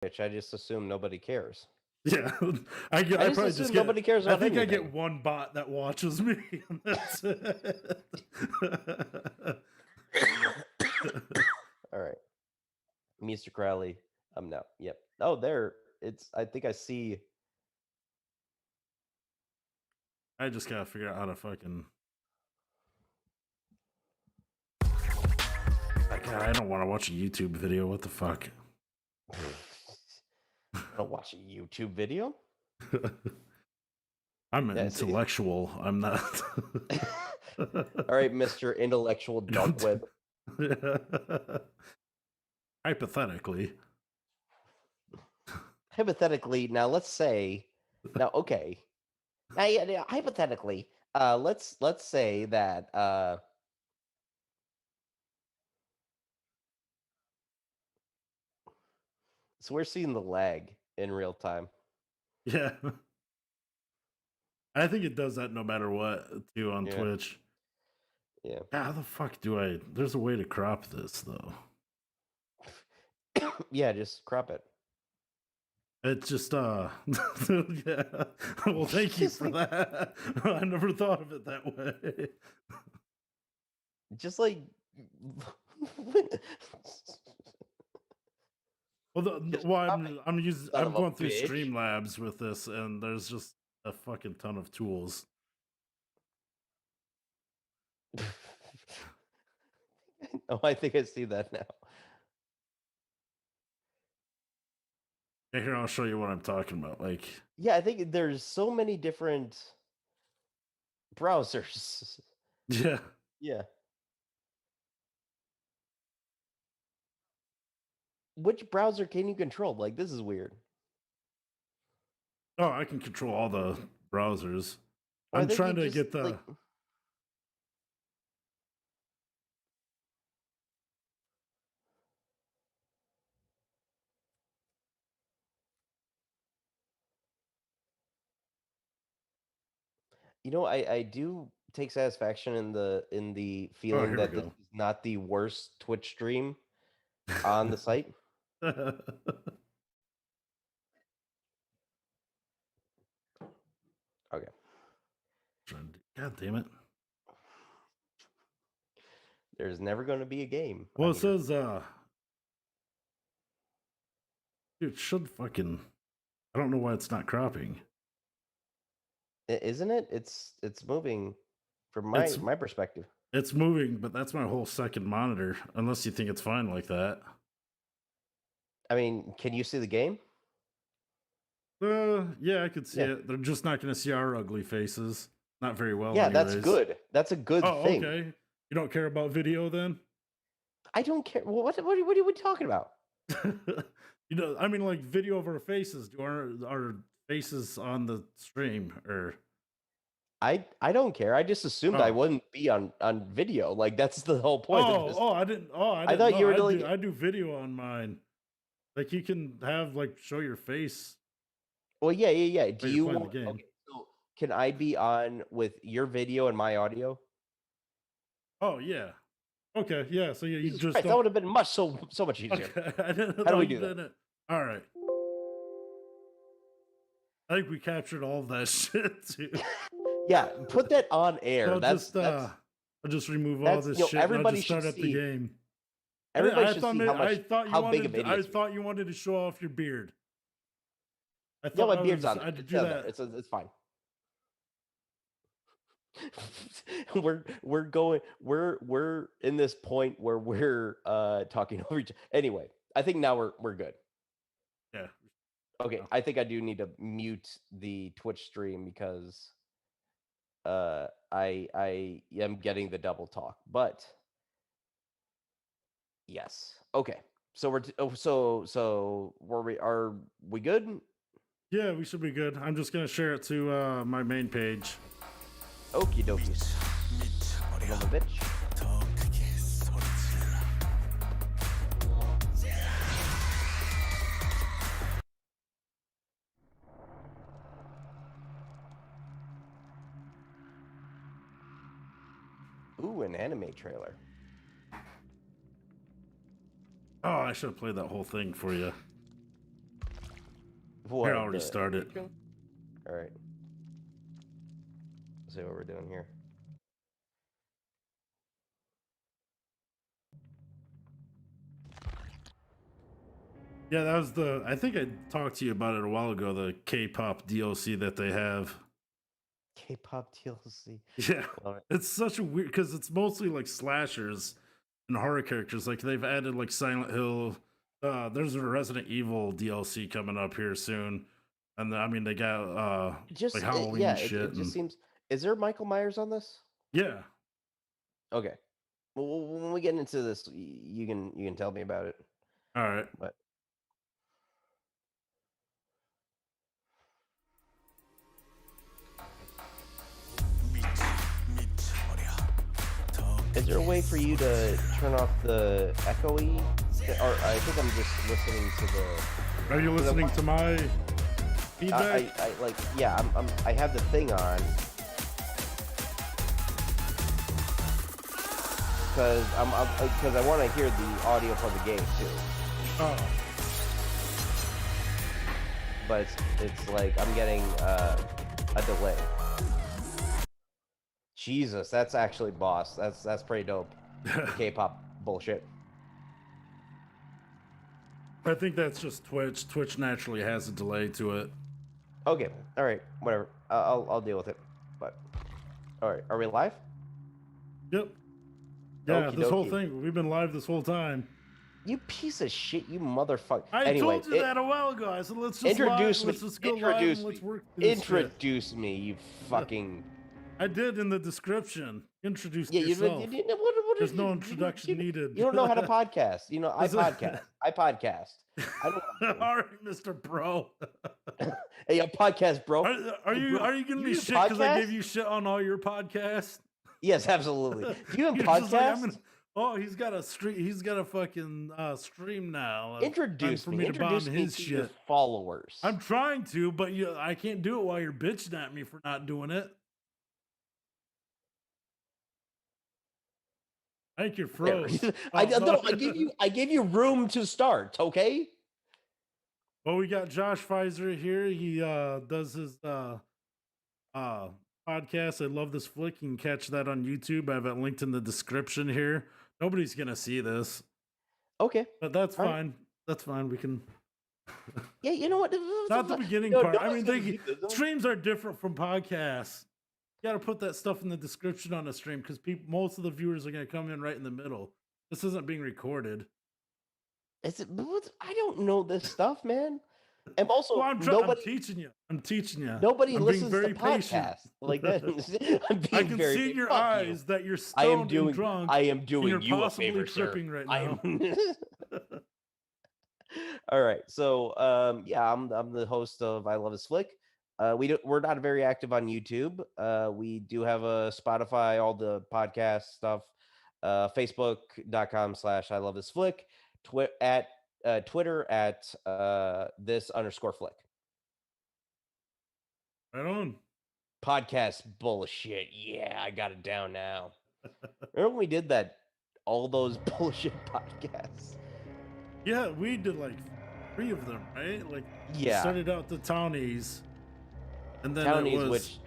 Twitch. I just assume nobody cares. Yeah, I probably just get. Nobody cares. I About think anything. I get one bot that watches me. And that's it. All right, Mr. Crowley. No. Yep. Oh, there. It's. I think I see. I just gotta figure out how to fucking. God, I don't want to watch a YouTube video. What the fuck? I'll watch a YouTube video. I'm an intellectual. I'm not. All right, Mr. Intellectual Dark Web. Hypothetically. Hypothetically, now let's say. Now, okay. Now, yeah, hypothetically, let's say that so we're seeing the lag in real time. Yeah. I think it does that no matter what, too, on Twitch. Yeah. How the fuck do I... There's a way to crop this, though. Yeah, just crop it. It's just, yeah. Well, thank you for that. I never thought of it that way. Just like... I'm going through Streamlabs with this, and there's just a fucking ton of tools. Oh, I think I see that now. Yeah, here, I'll show you what I'm talking about. Like, yeah, I think there's so many different browsers. Yeah. Yeah. Which browser can you control? Like, this is weird. Oh, I can control all the browsers. I'm trying to get the... Like... You know, I do take satisfaction in the feeling that this is not the worst Twitch stream on the site. Okay. God damn it. There's never going to be a game. Well, it says, dude, it should fucking... I don't know why it's not cropping. Isn't it? It's moving from my perspective. It's moving, but that's my whole second monitor, unless you think it's fine like that. I mean, can you see the game? Yeah, I could see it. They're just not going to see our ugly faces. Not very well. Yeah, anyways. That's good. That's a good thing. Okay. You don't care about video then? I don't care. Well, what are we talking about? You know, I mean, like video of our faces. Do our faces on the stream or? I don't care. I just assumed I wouldn't be on video. Like that's the whole point. I didn't. I thought you were really. I do video on mine. Like you can have like show your face. Well, yeah. Do you want the game? Okay, so can I be on with your video and my audio? Oh yeah. Okay, yeah. So you just that would have been so much easier. Okay. How do we do that? All right. I think we captured all of that shit too. Yeah, put that on air. So I'll just remove all this shit. Everybody and start at the game. Everybody should see how big of it is. I thought you wanted to show off your beard. My beard's on. I'd do that. It's fine. we're in this point where we're talking over each. Anyway, I think now we're good. Yeah. Okay, I think I do need to mute the Twitch stream because I am getting the double talk. But yes, okay. So are we good? Yeah, we should be good. I'm just gonna share it to my main page. Okie dokies. Little bitch. Ooh, an anime trailer. Oh, I should have played that whole thing for you. Here, What, I'll the restart it. description? All right. Let's see what we're doing here. Yeah, that was the. I think I talked to you about it a while ago. The K-pop DLC that they have. K-pop DLC. Yeah, Love it. it's such a weird because it's mostly like slashers and horror characters. Like they've added like Silent Hill. There's a Resident Evil DLC coming up here soon, and I mean they got like Halloween Yeah, shit it just and seems. Is there Michael Myers on this? yeah. Okay. Well, when we get into this, you can tell me about it. All right. But is there a way for you to turn off the echoey? Or I think I'm just listening to the. Are you listening to my feedback? I like yeah. I have the thing on because I want to hear the audio for the game too. Oh. But it's like I'm getting a delay. Jesus, that's actually boss. That's pretty dope. The K-pop bullshit. I think that's just Twitch. Twitch naturally has a delay to it. Okay, all right, whatever. I'll deal with it. But all right, are we live? Yep. Yeah, Okie this whole dokie. thing. We've been live this whole time. You piece of shit, you motherfucker. I Anyway, told you that a while ago. I said let's just introduce live, me. let's just go Introduce live and me. let's work this Introduce me, you fucking. I did in the description. Introduce Yeah, yourself. you what There's no introduction needed. You don't know how to podcast. You know, I podcast. I podcast. I don't. All right, Mr. Bro. Hey, I podcast, bro. Are you giving me shit because I gave you shit on all your podcasts? Yes, absolutely. Do you even You're just like, podcast? oh, he's got a stream. He's got a fucking stream now. Introduce for me. me to Introduce bomb me his to shit. your followers. I'm trying to, but I can't do it while you're bitching at me for not doing it. I think you're froze. I gave you room to start. Okay. Well, we got Josh Fiser here. He does his podcast. I love this flick. You can catch that on YouTube. I have it linked in the description here. Nobody's gonna see this. Okay. But that's fine. Right. That's fine. We can. Yeah, you know what? Not the beginning part. I mean, streams are different from podcasts. You got to put that stuff in the description on a stream because most of the viewers are going to come in right in the middle. This isn't being recorded. I don't know this stuff, man. And also, well, I'm teaching you. I'm teaching you. Nobody listens very to podcasts like that. I can see in your eyes that you're stoned and drunk. I am doing you a favor, tripping sir. Right now. All right, so yeah, I'm the host of I Love His Flick. We're not very active on YouTube. We do have a Spotify, all the podcast stuff, Facebook.com/I Love This Flick, Twitter at this_flick. Right on. Podcast bullshit. Yeah, I got it down now. Remember when we did that? All those bullshit podcasts. Yeah, we did like 3 of them, right? Like, yeah, started out the Townies. And then Townies,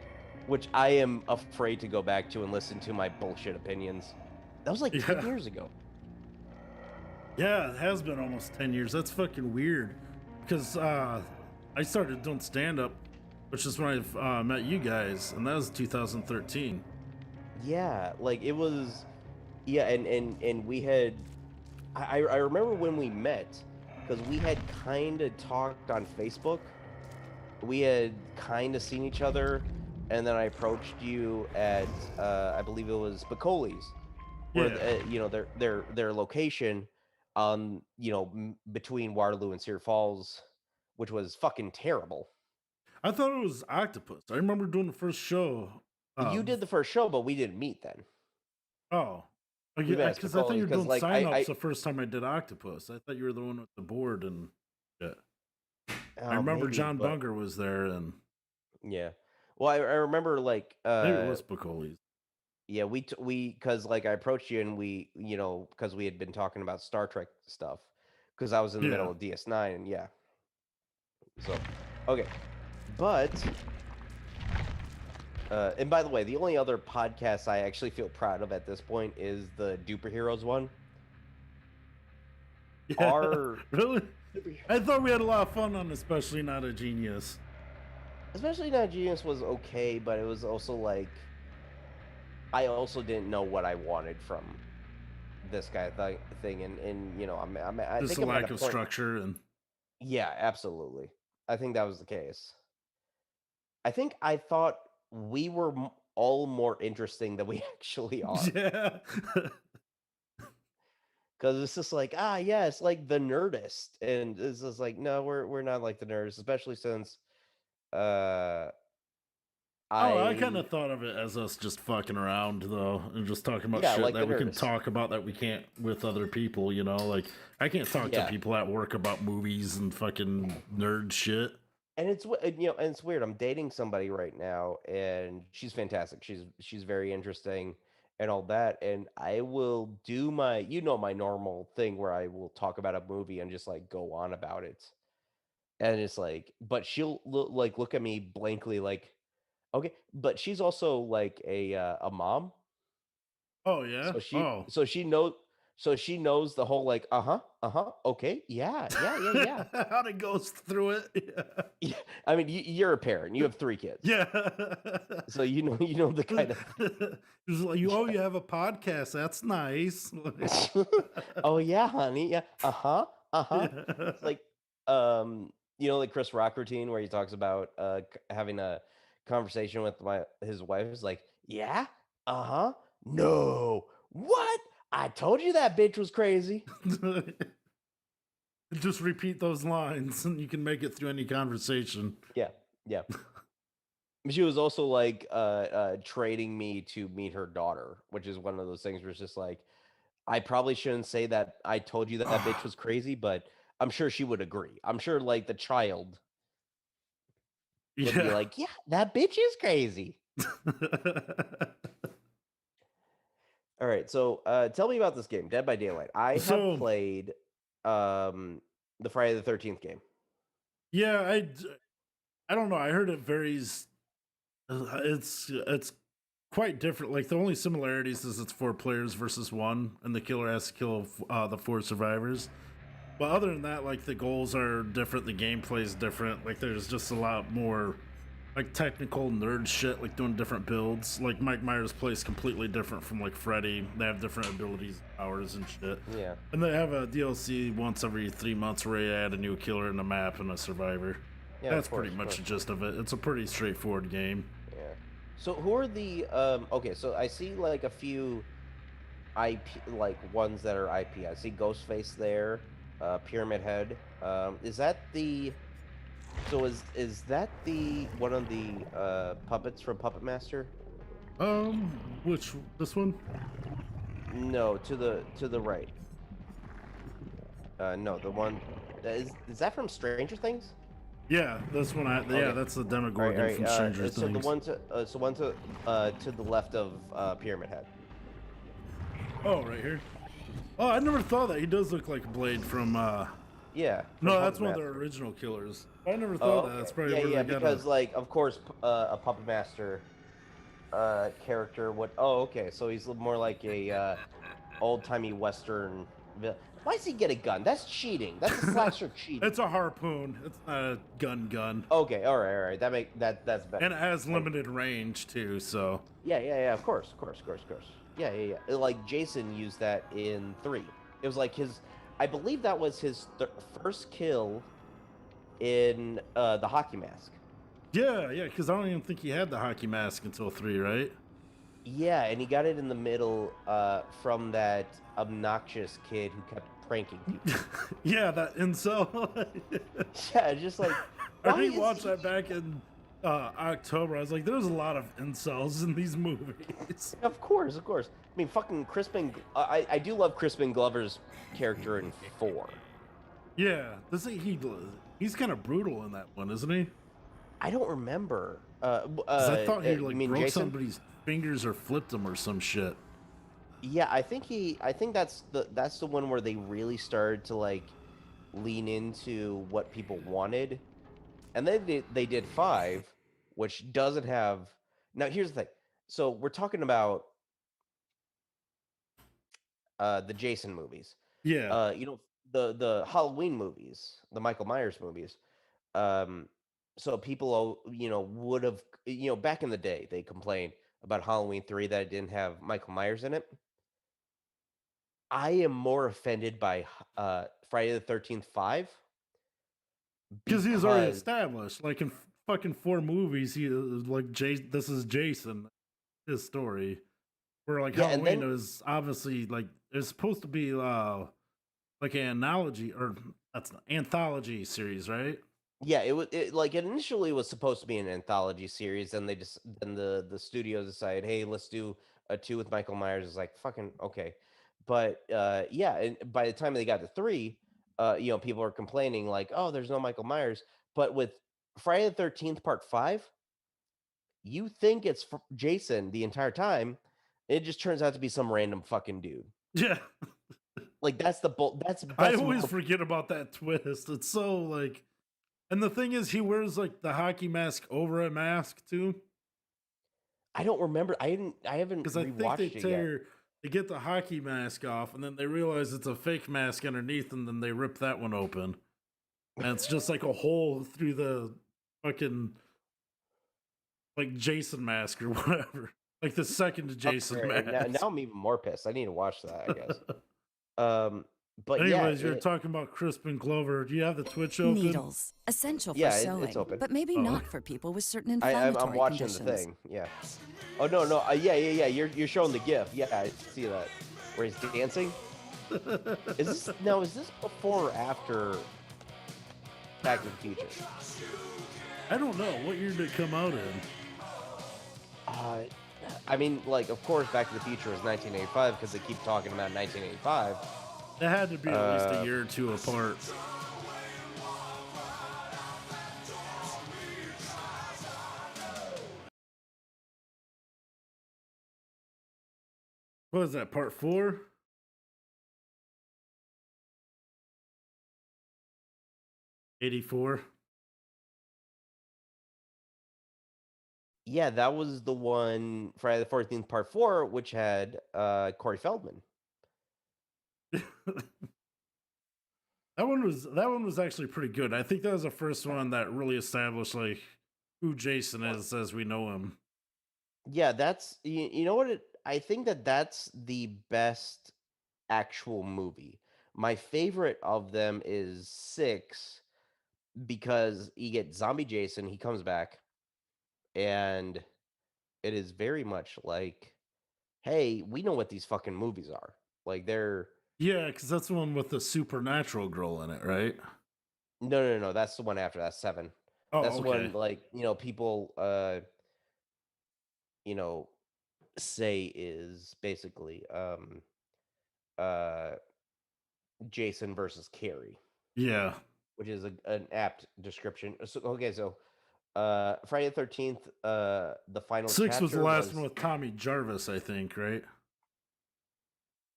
which I am afraid to go back to and listen to my bullshit opinions. That was like 10 years ago. Yeah, it has been almost 10 years. That's fucking weird. Because I started doing stand-up, which is when I met you guys, and that was 2013. Yeah, like it was. Yeah, and we had. I remember when we met, because we had kind of talked on Facebook. We had kind of seen each other, and then I approached you at I believe it was Bacoli's, where you know their location, between Waterloo and Cedar Falls, which was fucking terrible. I thought it was Octopus. I remember doing the first show. You did the first show, but we didn't meet then. Oh, because I thought you were doing sign-ups the first time I did Octopus. I thought you were the one with the board and shit. I remember John Bunker was there, and yeah. Well, I remember like maybe it was Bacoli's. Yeah, we because like I approached you and we because we had been talking about Star Trek stuff because I was in the middle of DS9 and yeah. So Okay, but and by the way, the only other podcast I actually feel proud of at this point is the Duper Heroes one. Yeah, Our really? I thought we had a lot of fun on Especially Not a Genius. Especially Not Genius was okay, but it was also like I also didn't know what I wanted from this guy thing, and you know, I Just think a I'm at a lack of point. structure and Yeah, absolutely. I think that was the case. I think I thought we were all more interesting than we actually are. yeah. Because it's just like, yeah, it's like the Nerdist, and it's just like, no, we're not like the Nerdist, especially since uh Oh, I kind I of thought of it as us just fucking around though, and just talking about yeah, shit like the that we can Nerdist. talk about that we can't with other people. You know, like I can't talk to Yeah, people at work about movies and fucking nerd shit. and you know, and it's weird. I'm dating somebody right now, and she's fantastic. She's very interesting and all that. And I will do my, you know, my normal thing where I will talk about a movie and just like go on about it. And it's like, but she'll like look at me blankly, like, okay. But she's also like a mom, Oh yeah. so she Oh. so she knows so she knows the whole like, okay, yeah, yeah, yeah, yeah. How it goes through it. Yeah, I mean, you're a parent. You have 3 kids. Yeah. So you know the kind of Just like you, oh, you have a podcast. That's nice. Oh, yeah, honey, yeah, uh-huh, uh-huh. Yeah. It's like, you know, like Chris Rock routine where he talks about, having a conversation with his wife is like, "Yeah? Uh-huh. No. What? I told you that bitch was crazy." Just repeat those lines, and you can make it through any conversation. Yeah, yeah. She was also like, trading me to meet her daughter, which is one of those things where it's just like, I probably shouldn't say that I told you that that bitch was crazy, but I'm sure she would agree. I'm sure like the child would be Yeah. like, "Yeah, that bitch is crazy." All right, so tell me about this game, Dead by Daylight. I have So played the Friday the 13th game. yeah, I don't know. I heard it varies. It's quite different. Like the only similarities is it's 4 players versus one, and the killer has to kill the 4 survivors. But other than that, like the goals are different, the gameplay is different. Like there's just a lot more like technical nerd shit, like doing different builds. Like Mike Myers plays completely different from like Freddy. They have different abilities, powers, and shit. Yeah. And they have a DLC once every 3 months where you add a new killer in the map and a survivor. Yeah, That's of course, pretty of much course. the gist of it. It's a pretty straightforward game. Yeah. So who are the okay, so I see like a few IP like ones that are IP. I see Ghostface there, Pyramid Head. Is that the so is that the one of the puppets from Puppet Master? Which this one? No, to the right. No, the one is that from Stranger Things? Yeah, this one. Yeah, Okay. that's the All right, all Demogorgon right. from Stranger So the Things. one to the left of Pyramid Head. Oh, right here. Oh, I never thought that. He does look like Blade from. Yeah, from No, that's Puppet one of the Master. original killers. I never Oh, thought that. okay. That's probably Yeah, where yeah, they got a. because like of course a Puppet Master character would. Oh, okay. So he's more like a old-timey western Why does he get a gun? That's cheating. That's a slasher cheating. It's a harpoon. It's not a gun. Okay, all right. That's better. And it has Like, limited range too, so. yeah. Of course. Yeah. Like Jason used that in 3. It was like his. I believe that was his first kill in the hockey mask. Yeah, because I don't even think he had the hockey mask until 3, right? Yeah, and he got it in the middle from that obnoxious kid who kept pranking people. Yeah, that incel. Yeah, just like I why is rewatched he... that back in October. I was like, there's a lot of incels in these movies. Of course. I mean, fucking Crispin. I do love Crispin Glover's character in 4. Yeah, he's kind of brutal in that one, isn't he? I don't remember. 'Cause I thought he You like mean broke Jason? somebody's fingers or flipped them or some shit. Yeah, I think that's the one where they really started to like lean into what people wanted. And then they did 5, which doesn't have. Now here's the thing. So we're talking about the Jason movies. Yeah, You know, the Halloween movies, the Michael Myers movies. Um, so people, would have, back in the day, they complained about Halloween 3 that it didn't have Michael Myers in it. I am more offended by Friday the 13th 5 because he's already because established. Like in fucking 4 movies, he like this is Jason, his story. Where like yeah, and Halloween then is obviously like it's supposed to be like an analogy or that's an anthology series, right? yeah, it initially was supposed to be an anthology series, and then the studio decided, hey, let's do a 2 with Michael Myers. It's like fucking okay, but yeah, and by the time they got to 3, people are complaining like, oh, there's no Michael Myers, but with Friday the 13th Part 5, you think it's Jason the entire time, it just turns out to be some random fucking dude. Yeah, Like that's the bull. I That's always more. forget about that twist. It's so like, and the thing is, he wears like the hockey mask over a mask too, I don't remember. I haven't because I think rewatched it yet. they get the hockey mask off, and then they realize it's a fake mask underneath, and then they rip that one open, and it's just like a hole through the fucking like Jason mask or whatever, like the second Jason Okay, now mask. I'm even more pissed. I need to watch that, I guess. Um, but yeah, Anyways, you're talking about Crispin Glover. Do you have the Twitch open? Needles, essential for yeah, it's sewing, open. but maybe Oh, not for people with certain I'm inflammatory watching the conditions. thing. Yeah. Oh no. Yeah. You're showing the GIF. Yeah, I see that. Where he's dancing. Is this before or after Back to the Future? I don't know what year did it come out in. Uh, I mean, like, of course, Back to the Future was 1985 because they keep talking about 1985. It had to be at least a Uh, year or two apart. What is that? Part 4? 84. yeah, that was the one Friday the 14th Part 4, which had Corey Feldman. That one was actually pretty good. I think that was the first one that really established like who Jason is as we know him. Yeah, that's you know what I think that's the best actual movie. My favorite of them is 6 because you get Zombie Jason, he comes back, and it is very much like, hey, we know what these fucking movies are. Like they're Yeah, because that's the one with the supernatural girl in it, right? no, that's the one after, that's 7. That's Oh, the okay. one, like, people you know say is basically uh Jason versus Carrie, Yeah. which is an apt description. So okay, so Friday the 13th, the final 6 was the chapter last one was, with Tommy Jarvis, I think, right?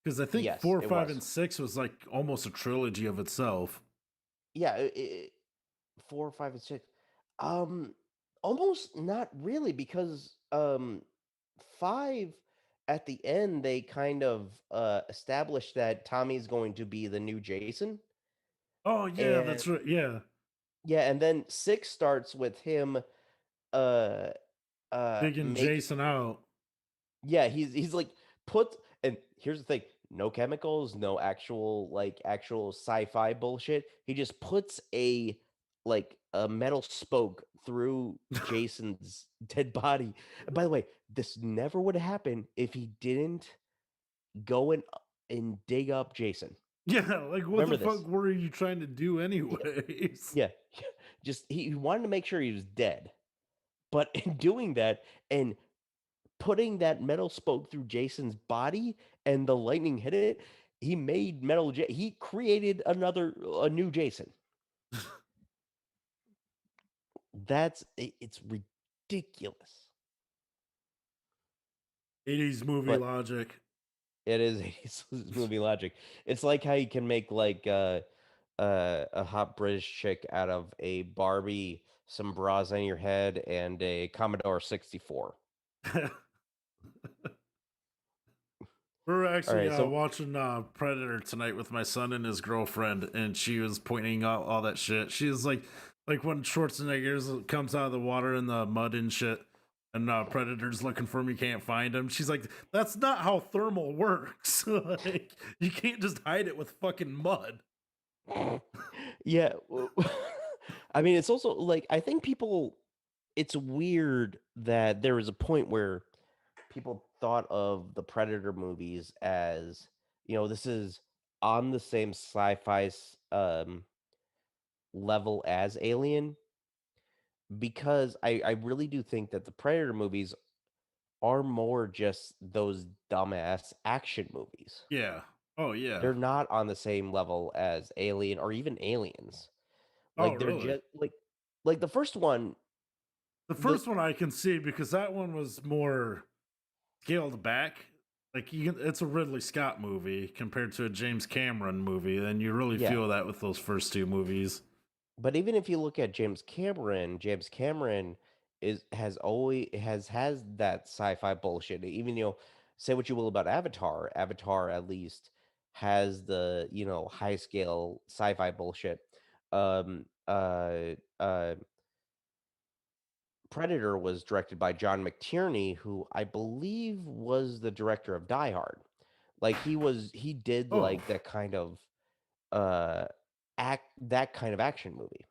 Because I think yes, 4, it 5, was. and 6 was like almost a trilogy of itself. Yeah, 4, 5, and 6. Um, almost not really because 5 at the end they kind of established that Tommy's going to be the new Jason. Oh yeah, And that's right. Yeah, yeah, and then 6 starts with him uh digging make Jason out. yeah, he's like put and here's the thing, no chemicals, no actual sci-fi bullshit. He just puts a metal spoke through Jason's dead body. And by the way, this never would have happened if he didn't go and dig up Jason. Yeah, like what the Remember fuck this. were you trying to do Yeah, anyways? yeah. Just he wanted to make sure he was dead. But in doing that and putting that metal spoke through Jason's body and the lightning hit it, he made he created a new Jason. It's ridiculous. 80s movie But logic. it is movie logic. It's like how you can make a hot British chick out of a Barbie, some bras on your head, and a Commodore 64. We're All actually right, so watching Predator tonight with my son and his girlfriend, and she was pointing out all that shit. She was like when Schwarzenegger comes out of the water in the mud and shit, and Predator's looking for him, you can't find him. She's like, "That's not how thermal works. Like, you can't just hide it with fucking mud." yeah, I mean, it's also like I think people. It's weird that there was a point where people thought of the Predator movies as, this is on the same sci-fi level as Alien, because I really do think that the Predator movies are more just those dumbass action movies. Yeah. Oh yeah. They're not on the same level as Alien or even Aliens. Oh Like they're really? just like the first one. The The first one I can see because that one was more scaled back. Like it's a Ridley Scott movie compared to a James Cameron movie, and you really Yeah, feel that with those first two movies. but even if you look at James Cameron has that sci-fi bullshit. Even, say what you will about Avatar. Avatar at least has the, high scale sci-fi bullshit. Um uh uh Predator was directed by John McTierney, who I believe was the director of Die Hard. Like he did Oh, like that kind of uh that kind of action movie.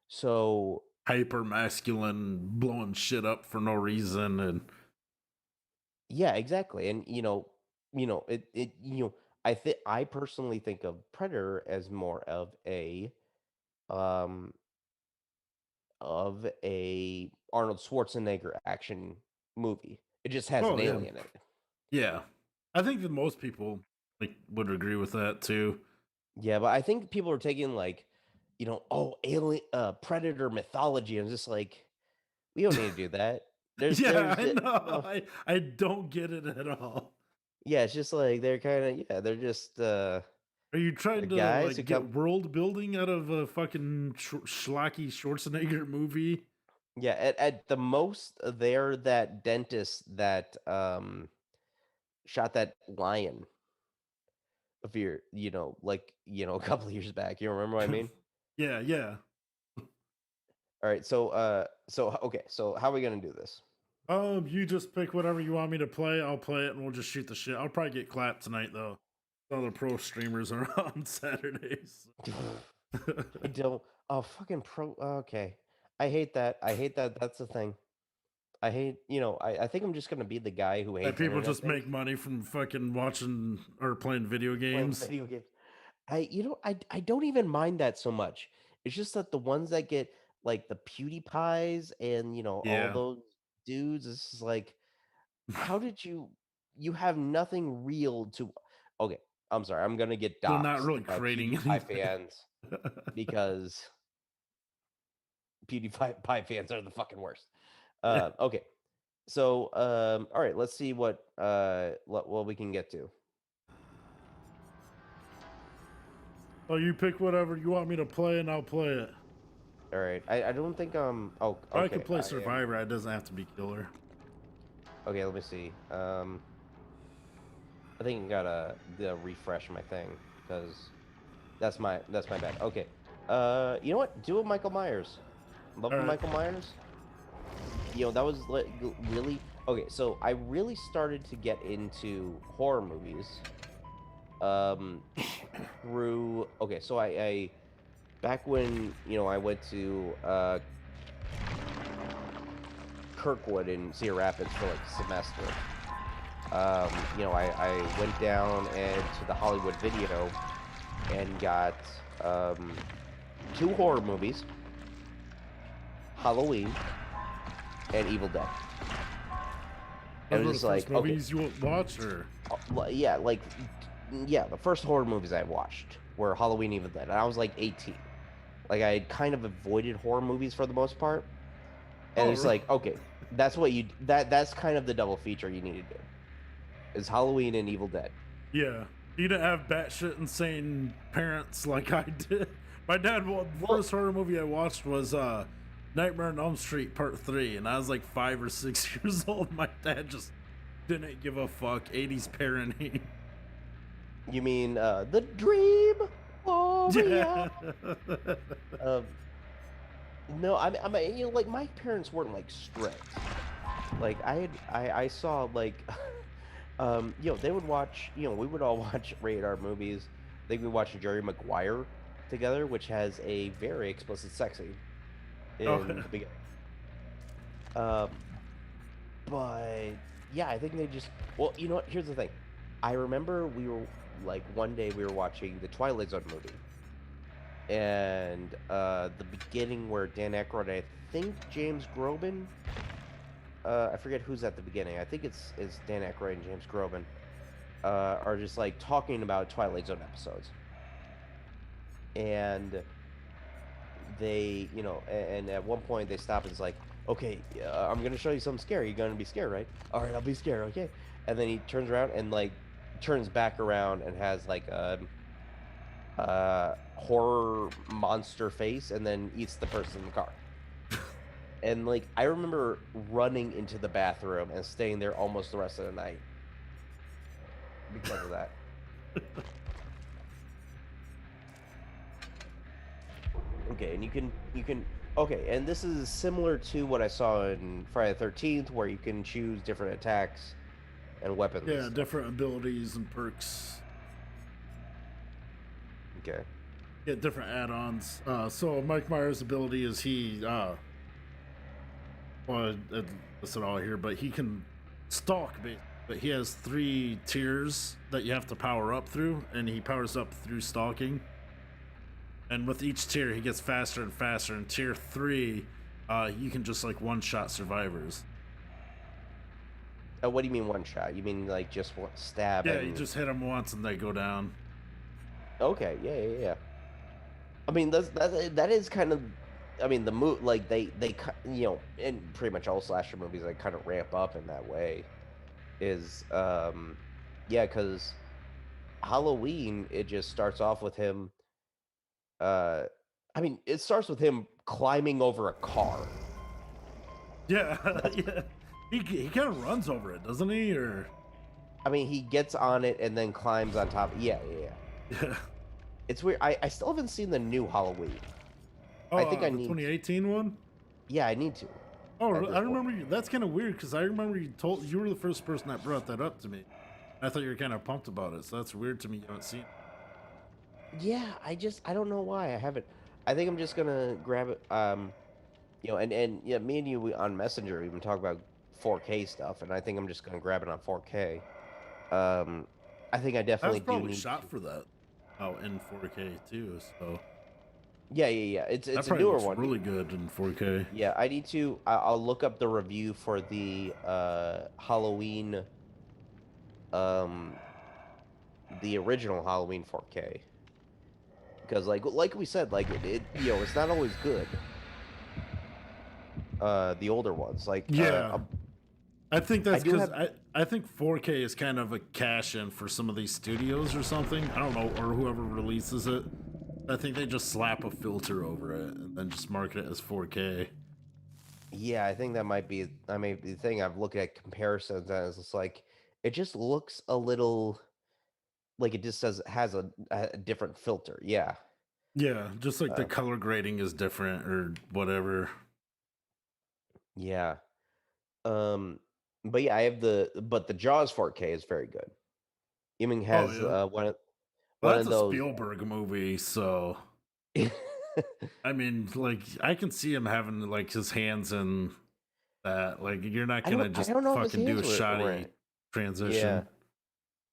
So hyper masculine, blowing shit up for no reason, and yeah, exactly. And I personally think of Predator as more um of a Arnold Schwarzenegger action movie. It just has an oh yeah, alien in it. yeah. I think that most people like would agree with that too. Yeah, but I think people are taking like, oh, alien Predator mythology, and just like, we don't need to do that. Yeah, There's I know. no. I don't get it at all. Yeah, it's just like they're kind of, yeah, they're just Are you they're trying to guys who like come. get world building out of a fucking schlocky Schwarzenegger movie? Yeah, at the most, they're that dentist that shot that lion a few, a couple of years back. You remember what I mean? Yeah, yeah. All right, so okay, so how are we gonna do this? You just pick whatever you want me to play. I'll play it, and we'll just shoot the shit. I'll probably get clapped tonight though. All the pro streamers are on Saturdays. I don't. Oh, fucking pro. Okay, I hate that. I hate that. That's the thing. I hate. I think I'm just gonna be the guy who That hates people internet just things. make money from fucking watching or playing video Playing games. video games. I don't even mind that so much. It's just that the ones that get like the PewDiePies and all Yeah, those dudes, it's just like, how did you have nothing real to. Okay, I'm sorry. I'm gonna get they're not doxxed really by creating PewDiePie anything. fans because PewDiePie fans are the fucking worst. Okay, so all right, let's see what we can get to. Oh, you pick whatever you want me to play, and I'll play it. All right, I don't think oh, Or I could okay, play Survivor. It doesn't have to be killer. okay, let me see. I think I gotta refresh my thing because that's my bad. Okay, you know what? Do a Michael Myers. Love All the right. Michael Myers. That was really okay. So I really started to get into horror movies. Um, through okay, so I back when I went to Kirkwood in Cedar Rapids for like a semester. I went down and to the Hollywood Video and got um, two horror movies, Halloween and Evil Dead. And Those it were was the just first like, okay, movies you watched, or yeah, the first horror movies I watched were Halloween, Evil Dead, and I was like 18. Like I had kind of avoided horror movies for the most part, and oh, it's like, okay, that's kind of the double feature you need to do is Halloween and Evil Dead. yeah. You didn't have batshit insane parents like I did. My dad, well, the Well, first horror movie I watched was Nightmare on Elm Street Part 3, and I was like 5 or 6 years old. My dad just didn't give a fuck. 80s parenting. you mean the Dream Warrior? Yeah. Um, no, you know, like my parents weren't like strict. Like I saw like, you know, they would watch, you know, we would all watch rated R movies. I think we watched Jerry Maguire together, which has a very explicit sex scene Oh, in the beginning. Um, but yeah, I think they just, well, you know what? Here's the thing. I remember we were like one day we were watching the Twilight Zone movie, and the beginning where Dan Aykroyd, I think James Groban, I forget who's at the beginning. I think it's Dan Aykroyd and James Groban, are just like talking about Twilight Zone episodes, and they, you know, and at one point they stop and it's like, okay, I'm gonna show you something scary. You're gonna be scared, right? All right, I'll be scared. Okay. And then he turns around and like turns back around and has like a horror monster face, and then eats the person in the car. And like I remember running into the bathroom and staying there almost the rest of the night because of that. Okay, and you can okay, and this is similar to what I saw in Friday the 13th, where you can choose different attacks and weapons and yeah, stuff. different abilities and perks. Okay. Yeah, different add-ons. So Mike Myers' ability is well, that's not all here, but he can stalk, but he has 3 tiers that you have to power up through, and he powers up through stalking. And with each tier, he gets faster and faster. In tier 3, you can just like one-shot survivors. What do you mean one shot? You mean like just one stab Yeah, you and just hit them once and they go down. okay, yeah. I mean that is kind of, I mean the move, like they you know, in pretty much all slasher movies they kind of ramp up in that way. Is yeah, because Halloween it just starts off with him. Uh, I mean it starts with him climbing over a car. Yeah, That's, yeah. He kind of runs over it, doesn't he? Or I mean he gets on it and then climbs on top. Yeah. yeah. It's weird. I still haven't seen the new Halloween. I think Oh, I the need. 2018 one. Yeah, I need to Oh, at I this point. remember you. That's kind of weird because I remember you were the first person that brought that up to me. I thought you were kind of pumped about it, so that's weird to me. You haven't seen it. Yeah, I don't know why I haven't. I think I'm just gonna grab it. You know, and yeah, me and you on Messenger we've been talking about 4K stuff, and I think I'm just gonna grab it on 4K. Um, I think I I was definitely do probably need shot to. for that. Oh, in 4K too. So Yeah. that It's a probably newer looks one. really good in 4K. Yeah, I need to. I'll look up the review for the Halloween, um, the original Halloween 4K. Because like we said, like it you know, it's not always good. The older ones, like Yeah, I think I that's do because have. I think 4K is kind of a cash in for some of these studios or something. I don't know, or whoever releases it. I think they just slap a filter over it and then just market it as 4K. Yeah, I think that might be. I mean, the thing I've looked at comparisons and it's just like it just looks a little like it just says has a different filter. Yeah. Yeah, just like the Uh, color grading is different or whatever. yeah. Um, but yeah, I have the Jaws 4K is very good. Iming Oh has yeah, well, one that's of a those. Spielberg movie, so I mean, like I can see him having like his hands in that. Like you're not gonna I just don't know if his fucking do hands a were in shoddy it. Yeah. transition.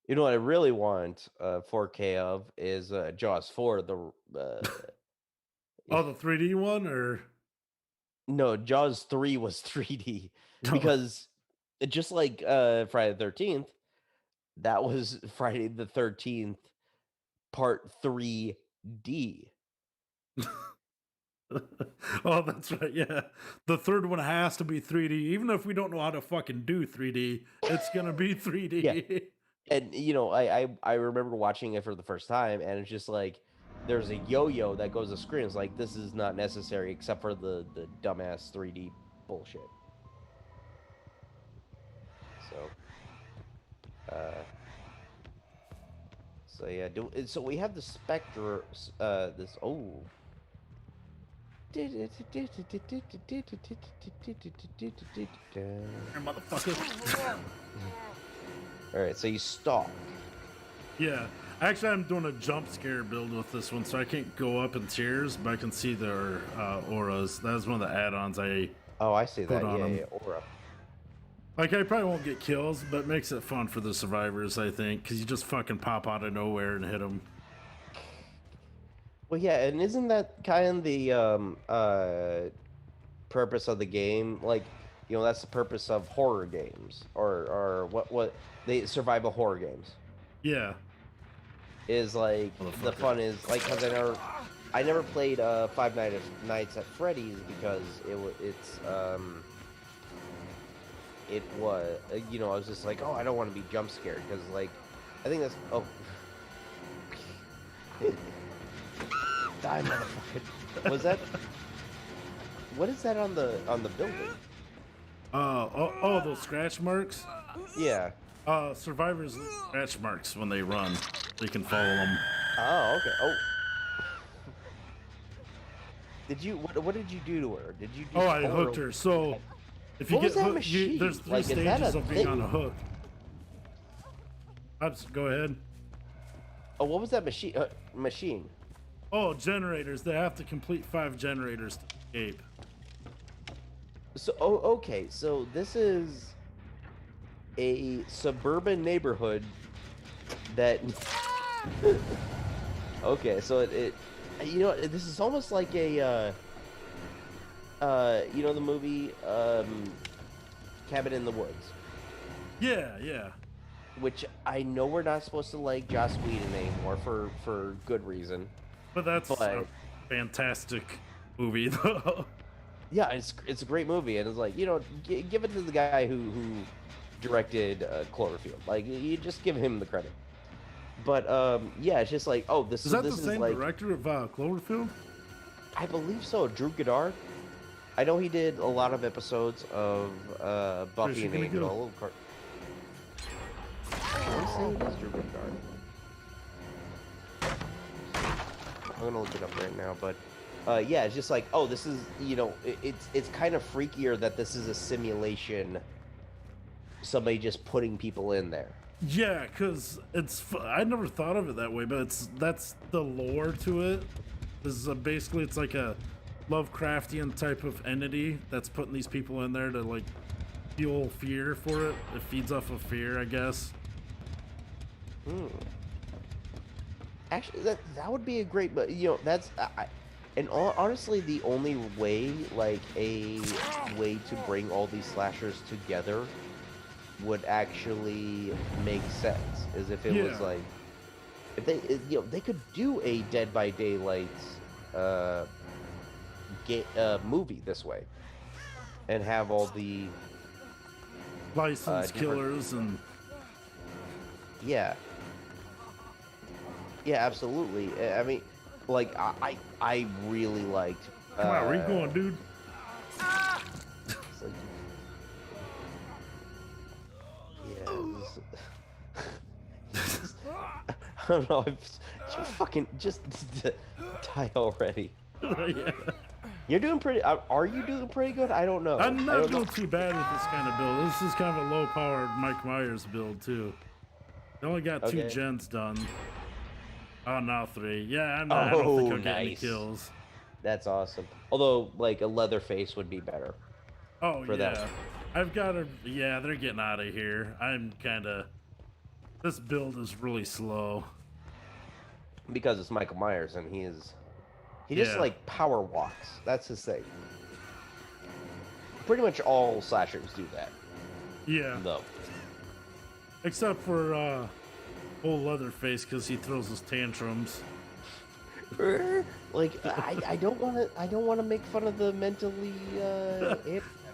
You know what I really want 4K of is Jaws 4, the Oh, the 3D one, or no, Jaws 3 was 3D because just like Friday the 13th, that was Friday the 13th part 3D. oh, that's right. Yeah, the third one has to be 3D, even if we don't know how to fucking do 3D. It's gonna be Yeah. 3D. And you know, I remember watching it for the first time, and it's just like there's a yo-yo that goes to screen. It's like this is not necessary except for the dumbass 3D bullshit. So, uh, so yeah. So we have the Spectre. This Here, motherfucker. All right, so you stalk. Yeah, actually, I'm doing a jump scare build with this one, so I can't go up in tiers, but I can see their auras. That was one of the add-ons I Oh, I see put that. on them. Yeah, aura. Like, I probably won't get kills, but it makes it fun for the survivors, I think, because you just fucking pop out of nowhere and hit them. Well, yeah, and isn't that kind of the purpose of the game? Like, you know, that's the purpose of horror games, or what they survival horror games Yeah. is like the fun is like because I never played Five Nights at Freddy's because it was you know I was just like, oh, I don't want to be jump scared because like I think that's die, motherfucker. Was that what is that on the building? Those scratch marks? Yeah. Survivors leave scratch marks when they run. You can follow them. Oh, okay. Oh. Did you what did you do to her? Did you Oh, I hooked her. So if you get hooked, there's 3 stages of being on a hook. Go ahead. Oh, what was that machine? Oh, generators. They have to complete 5 generators to escape. So, okay. So this is a suburban neighborhood that. Okay, so it, you know, this is almost like a, you know, the movie Cabin in the Woods. Yeah, yeah. Which I know we're not supposed to like Joss Whedon anymore for good reason. But that's a fantastic movie, though. Yeah, it's a great movie, and it's like, you know, give it to the guy who directed Cloverfield. Like, you just give him the credit. But yeah, it's just like, oh, this is the same like, director of Cloverfield? I believe so. Drew Goddard. I know he did a lot of episodes of Buffy and Angel. I want to say it is Drew Goddard. I'm gonna look it up right now, but yeah, it's just like, oh, this is, you know, it's kind of freakier that this is a simulation. Somebody just putting people in there. Yeah, because I never thought of it that way, but that's the lore to it. This is basically, it's like a Lovecraftian type of entity that's putting these people in there to like fuel fear for it. It feeds off of fear, I guess. Actually, that would be a great, but you know, that's honestly, the only way, like a way to bring all these slashers together would actually make sense is if it was like, if they, you know, they could do a Dead by Daylight movie this way and have all the licensed killers and yeah, absolutely. I mean, like I really liked. Come on, where you going, dude? It's like, I don't know. Just die already. Yeah. You're doing pretty. Are you doing pretty good? I don't know. I'm not doing too bad with this kind of build. This is kind of a low-powered Mike Myers build too. I only got 2 gens done. Oh, now 3. Yeah, I don't think I'll get any kills. That's awesome. Although, like, a Leatherface would be better. Oh, yeah. That. I've got to... Yeah, they're getting out of here. I'm kind of... This build is really slow. Because it's Michael Myers, and he just, like, power walks. That's his thing. Pretty much all slashers do that. Yeah. Though. Except for, old Leatherface, because he throws his tantrums. Like, I don't want to make fun of the mentally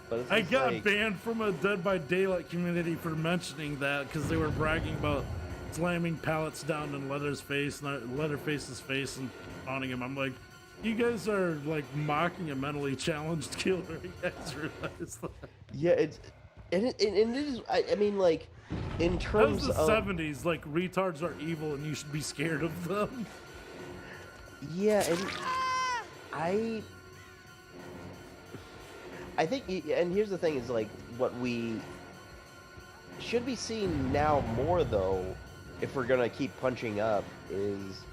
but I got banned from a Dead by Daylight community for mentioning that because they were bragging about slamming pallets down in Leatherface's face and taunting him. I'm like, you guys are like mocking a mentally challenged killer. You guys realize that? Yeah, and it is. I mean, like, in That was terms the of 70s. Like, retards are evil and you should be scared of them. yeah, and I I think, and here's the thing: is like what we should be seeing now more though, if we're gonna keep punching up, is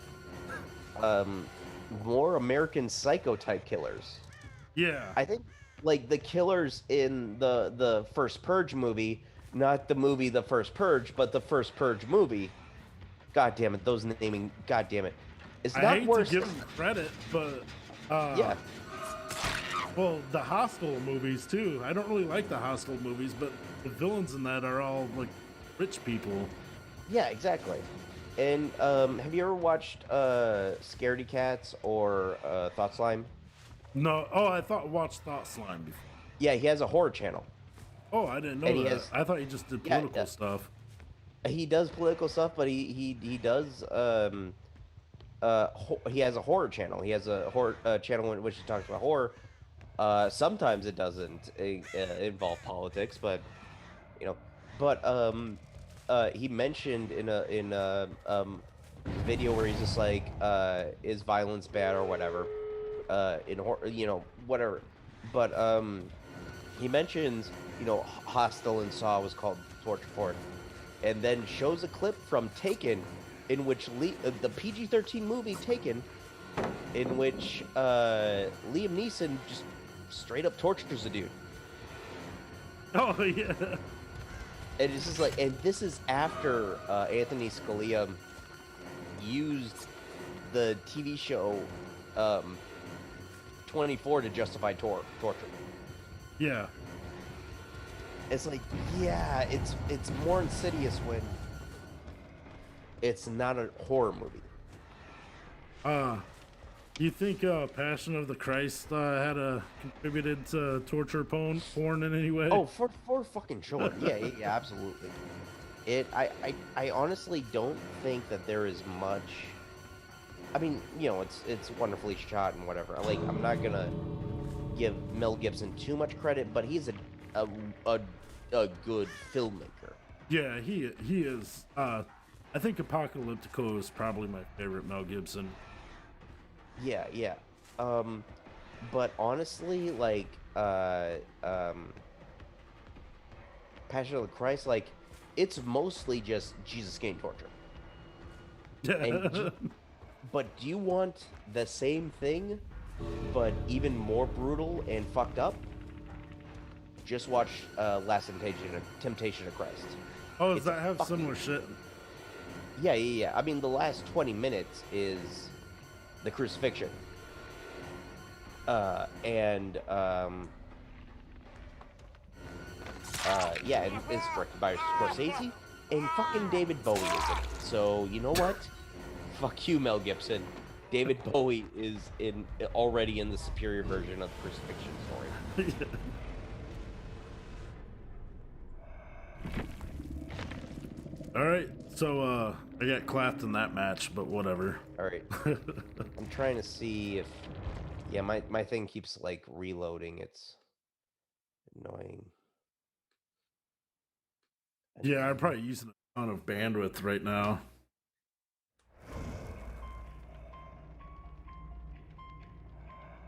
more American Psycho type killers. Yeah. I think like the killers in the first Purge movie, not the movie The First Purge, but the first Purge movie. God damn it, those naming. God damn it, it's I not hate worse. to give them credit, but Yeah, well, the Hostel movies too. I don't really like the Hostel movies, but the villains in that are all like rich people. yeah, exactly. And have you ever watched Scaredy Cats or Thought Slime? No, I watched Thought Slime before. Yeah, he has a horror channel, Oh, I didn't and know he that. has I thought he just did yeah, political stuff. he does political stuff, but he does he has a horror channel. He has a horror channel in which he talks about horror. Sometimes it doesn't involve politics, but you know, but he mentioned in a video where he's just like, is violence bad or whatever, in horror, whatever, but he mentions, Hostel and Saw was called Torture Porn, and then shows a clip from Taken, in which the PG-13 movie Taken, in which Liam Neeson just straight up tortures a dude. Oh yeah. And it's just like, and this is after Anthony Scalia used the TV show 24 to justify torture. Yeah. It's like, yeah, it's more insidious when it's not a horror movie. Do you think Passion of the Christ had contributed to torture porn in any way? Oh, for fucking sure. Yeah, absolutely. I honestly don't think that there is much. I mean, it's wonderfully shot and whatever. Like, I'm not gonna give Mel Gibson too much credit, but he's a good filmmaker. Yeah, he is. I think Apocalyptico is probably my favorite Mel Gibson. Yeah. But honestly, like, Passion of the Christ, like, it's mostly just Jesus getting tortured. Yeah. But do you want the same thing, but even more brutal and fucked up? Just watch Last Temptation of Christ. Oh, does that have similar shit? Yeah. I mean, the last 20 minutes is the crucifixion. And it's directed by Scorsese, and fucking David Bowie is in it. So, you know what? Fuck you, Mel Gibson. David Bowie is already in the superior version of the crucifixion story. All right, so I got clapped in that match, but whatever. All right. I'm trying to see if... Yeah, my thing keeps, like, reloading. It's annoying. Yeah, I'm probably using a ton of bandwidth right now.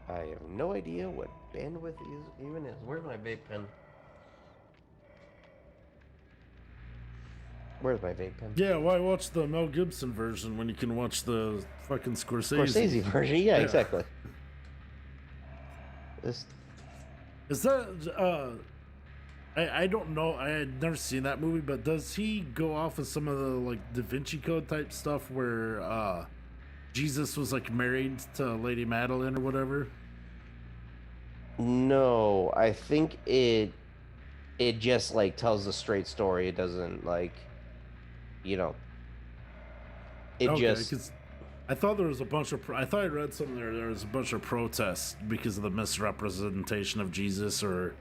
I have no idea what bandwidth even is. Where's my vape pen? Where's my vape pen? Yeah, why watch the Mel Gibson version when you can watch the fucking Scorsese version, yeah, exactly. This is that I don't know, I had never seen that movie, but does he go off of some of the like Da Vinci Code type stuff where Jesus was like married to Lady Madeline or whatever? No, I think it just like tells a straight story. It doesn't like, it okay, just. 'cause I thought there was a bunch of. I thought I read something there was a bunch of protests because of the misrepresentation of Jesus or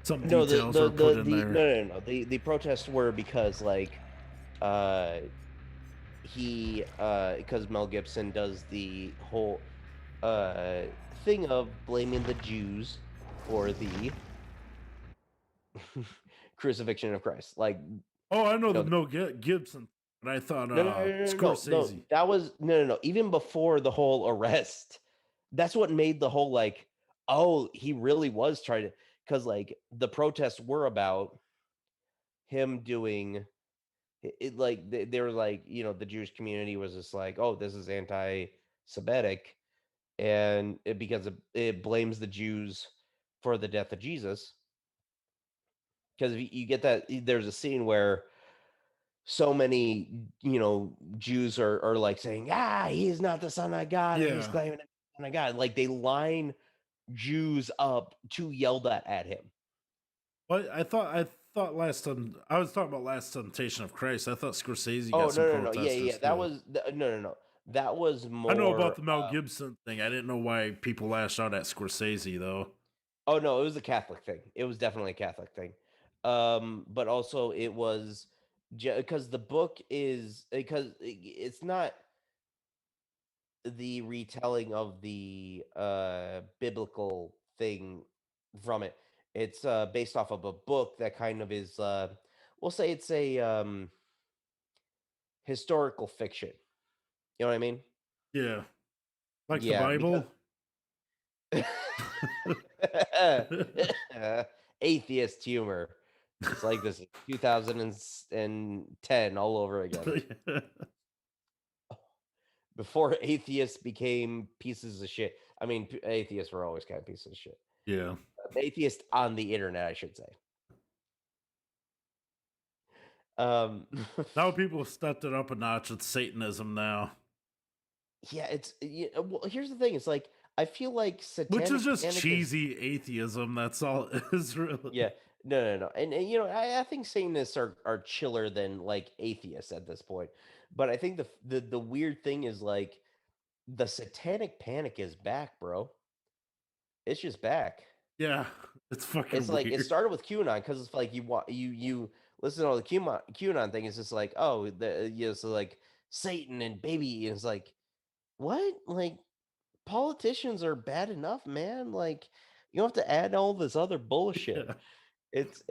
some details were put in there. No. The protests were because like, uh he because Mel Gibson does the whole uh thing of blaming the Jews for the crucifixion of Christ. Like, Oh, I know you the know, Mel Gibson, but I thought no. Scorsese. That was no. Even before the whole arrest, that's what made the whole like, oh, he really was trying to, because like the protests were about him doing it. Like they were like, the Jewish community was just like, oh, this is anti-Semitic, and because it blames the Jews for the death of Jesus. Because you get that there's a scene where so many, Jews are like saying, he is not the son of God, and he's Yeah, claiming to be the son of God. Like they line Jews up to yell that at him. but I thought last time I was talking about Last Temptation of Christ. I thought Scorsese Oh got some no, yeah. protesters That too. was no. That was I know about more. the Mel Gibson thing. I didn't know why people lashed out at Scorsese though. Oh no, it was a Catholic thing. It was definitely a Catholic thing. But also it was because the book is because it's not the retelling of the biblical thing from it. It's based off of a book that kind of is we'll say it's a historical fiction. You know what I mean? Yeah, like the Yeah, because Bible. atheist humor. It's like this 2010 all over again. Before atheists became pieces of shit. I mean, atheists were always kind of pieces of shit. Yeah. Atheist on the internet, I should say. Um, Now people stepped it up a notch with Satanism now, yeah, well, here's the thing. It's like I feel like which is satanic just panic is cheesy atheism. That's all it is yeah. really. No. And I think Satanists are chiller than like atheists at this point. But I think the weird thing is like the satanic panic is back, bro. It's just back. Yeah, it's It's fucking like it weird. started with QAnon because it's like you listen to all the QAnon thing. It's just like, oh, so like Satan and baby. And it's like, what? Like politicians are bad enough, man. Like you don't have to add all this other bullshit. Yeah. It's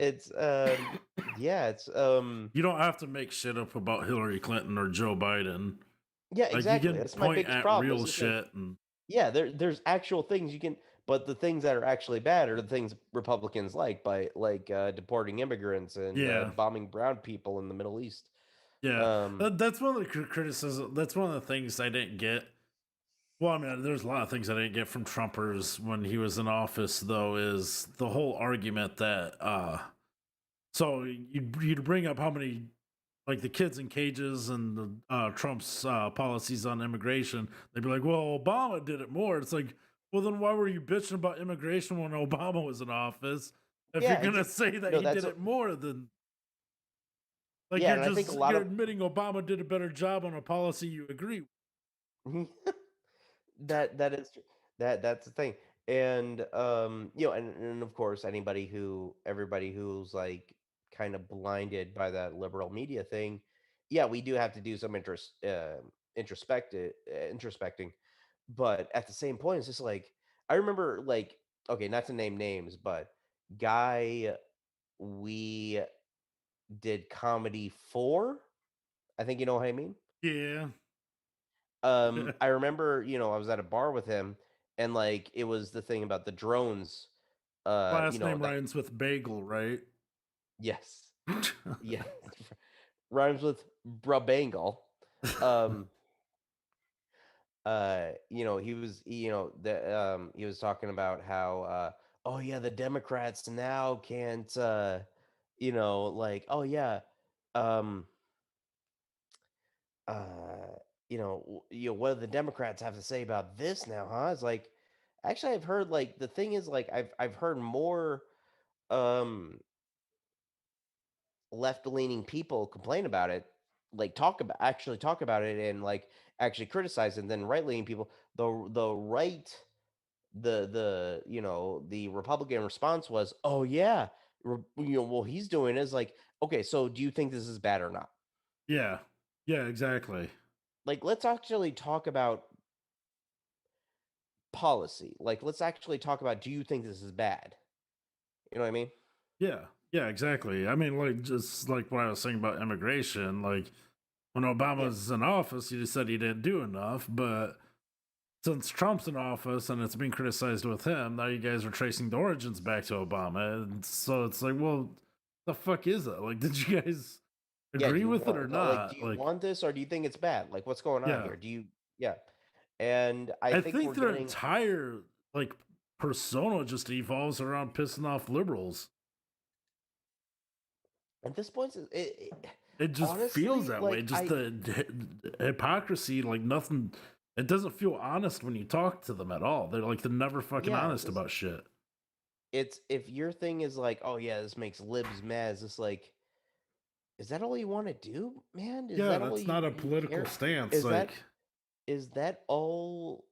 yeah, it's You don't have to make shit up about Hillary Clinton or Joe Biden. yeah, Like you exactly. can That's my point biggest at problem. It's real just like, shit and yeah, there's actual things you can, but the things that are actually bad are the things Republicans like, by like deporting immigrants and yeah. bombing brown people in the Middle East. Yeah. Um, That's one of the criticism. That's one of the things I didn't get. Well, I mean, there's a lot of things I didn't get from Trumpers when he was in office, though, is the whole argument that so you'd bring up how many like the kids in cages and the Trump's policies on immigration. They'd be like, "Well, Obama did it more." It's like, well, then why were you bitching about immigration when Obama was in office? If you're yeah, gonna say that no, he did it more, then like yeah, and I think a lot you're of admitting Obama did a better job on a policy you agree with. that is true. That's the thing. And and of course everybody who's like kind of blinded by that liberal media thing, yeah, we do have to do some introspecting. But at the same point, it's just like I remember, like, okay, not to name names, but guy we did comedy for, I think you know what I mean. Yeah. I remember, I was at a bar with him, and like it was the thing about the drones. Last name That rhymes with bagel, right? yes, yes, rhymes with Brabangle. Um, he was talking about how, oh yeah, the Democrats now can't, like, oh yeah, um, uh, what do the Democrats have to say about this now, huh? It's like, actually, I've heard, like, the thing is, like, I've heard more um left-leaning people complain about it, like talk about it and like actually criticize it, than right-leaning people. The right the Republican response was, "Oh yeah, well, he's doing it." Is like, okay, so do you think this is bad or not? Yeah. Yeah, exactly. Like, let's actually talk about policy. Like, let's actually talk about, do you think this is bad? You know what I mean? Yeah. Yeah, exactly. I mean, like, just like what I was saying about immigration, like when Obama Yeah. was in office, he just said he didn't do enough. But since Trump's in office and it's being criticized with him, now you guys are tracing the origins back to Obama. And so it's like, well, the fuck is it? Like, did you guys Yeah, do agree you with it want or like, do not? you Like, want this or do you think it's bad? Like, what's going on yeah. here? Do you yeah. And I I think think we're their getting entire like persona just evolves around pissing off liberals. at this point, It just feels honestly, that way. like Just the hypocrisy, like nothing. It doesn't feel honest when you talk to them at all. They're never fucking yeah, honest about shit. it's if your thing is like, oh yeah, this makes libs mad, it's just like, is that all you want to do, man? Is Yeah, that all that's not a you political care? stance. Is Like, that all?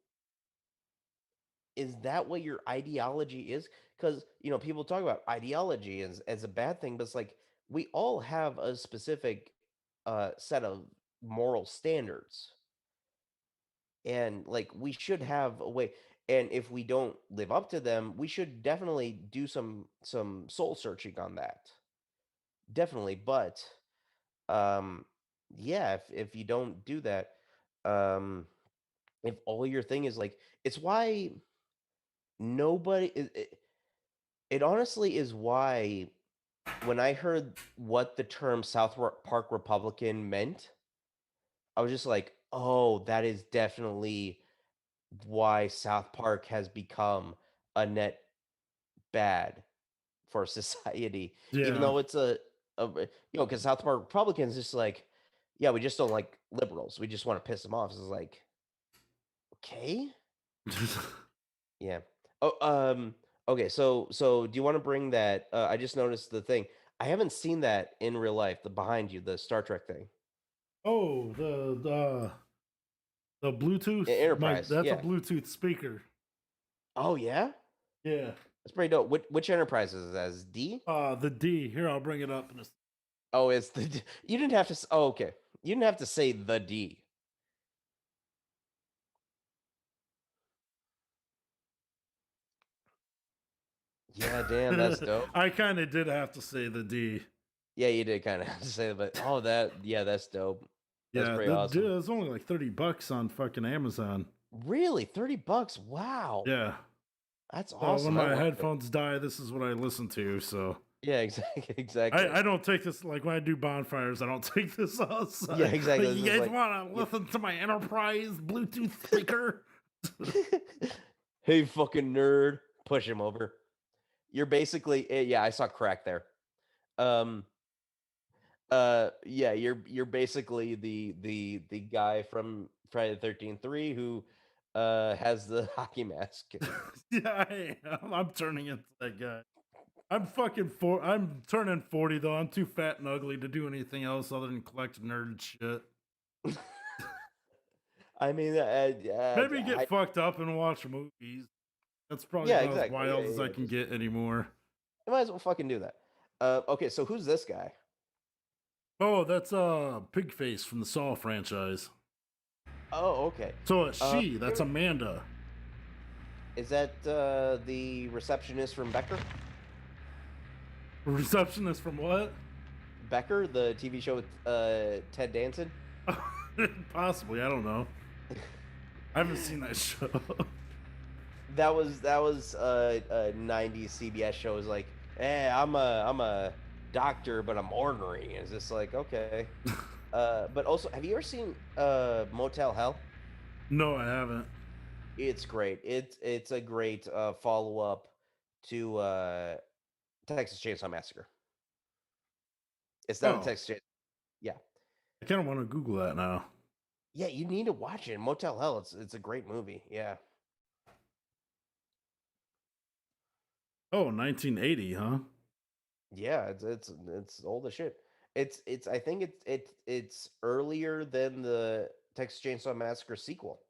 Is that what your ideology is? Because people talk about ideology as a bad thing, but it's like we all have a specific set of moral standards, and like we should have a way. And if we don't live up to them, we should definitely do some soul searching on that. Definitely, but um, yeah, if you don't do that, um, if all your thing is like, it's why nobody. It honestly is why when I heard what the term South Park Republican meant, I was just like, "Oh, that is definitely why South Park has become a net bad for society." Even yeah, though it's because South Park Republicans just like, yeah, we just don't like liberals. We just want to piss them off. It's like, okay, yeah. Oh, okay. So do you want to bring that? I just noticed the thing. I haven't seen that in real life. The behind you, the Star Trek thing, oh, the Bluetooth. My Enterprise. that's a Yeah. Bluetooth speaker. Oh yeah, Yeah. that's pretty dope. Which Enterprise is that? Is D? The D. Here, I'll bring it up in a. Oh, it's the. You didn't have to. Oh, okay. You didn't have to say the D. Yeah, damn, that's dope. I kind of did have to say the D. Yeah, you did kind of have to say, but oh, yeah, that's dope. That's Yeah, pretty awesome. it's only like $30 on fucking Amazon. Really, $30? Wow, Yeah. that's So when awesome. I my love it. headphones die, this is what I listen to. So Yeah, exactly, exactly. I don't take this like when I do bonfires. I don't take this Yeah, outside. exactly. Like, This you is guys like, want to yep. listen to my Enterprise Bluetooth speaker? Hey, fucking nerd, push him over. You're basically, yeah. I saw crack there. Um, yeah. You're basically the guy from Friday the 13th 3 who has the hockey mask. Yeah, I am. I'm turning into that guy. I'm fucking four. I'm turning 40 though. I'm too fat and ugly to do anything else other than collect nerd shit. I mean, Maybe get fucked up and watch movies. That's probably yeah, about as exactly. Yeah, wild as yeah, I yeah. can Just get anymore. you might as well fucking do that. Okay, so who's this guy? Oh, that's Pigface from the Saw franchise. Oh, okay. So it's Uh, she. That's here- Amanda. is that the receptionist from Becker? Receptionist from what? Becker, the TV show with Ted Danson. Possibly. I don't know. I haven't seen that show. That was a '90s CBS show. It was like, hey, I'm a doctor, but I'm ornery. It's just like, okay. But also, have you ever seen Motel Hell? No, I haven't. It's great. It's a great follow up to Texas Chainsaw Massacre. It's not a Oh, Texas Chainsaw. Yeah, I kind of want to Google that now. yeah. You need to watch it. Motel Hell. It's a great movie. Yeah, Oh, 1980, huh? yeah. It's old as shit. It's. I think it's earlier than the Texas Chainsaw Massacre sequel.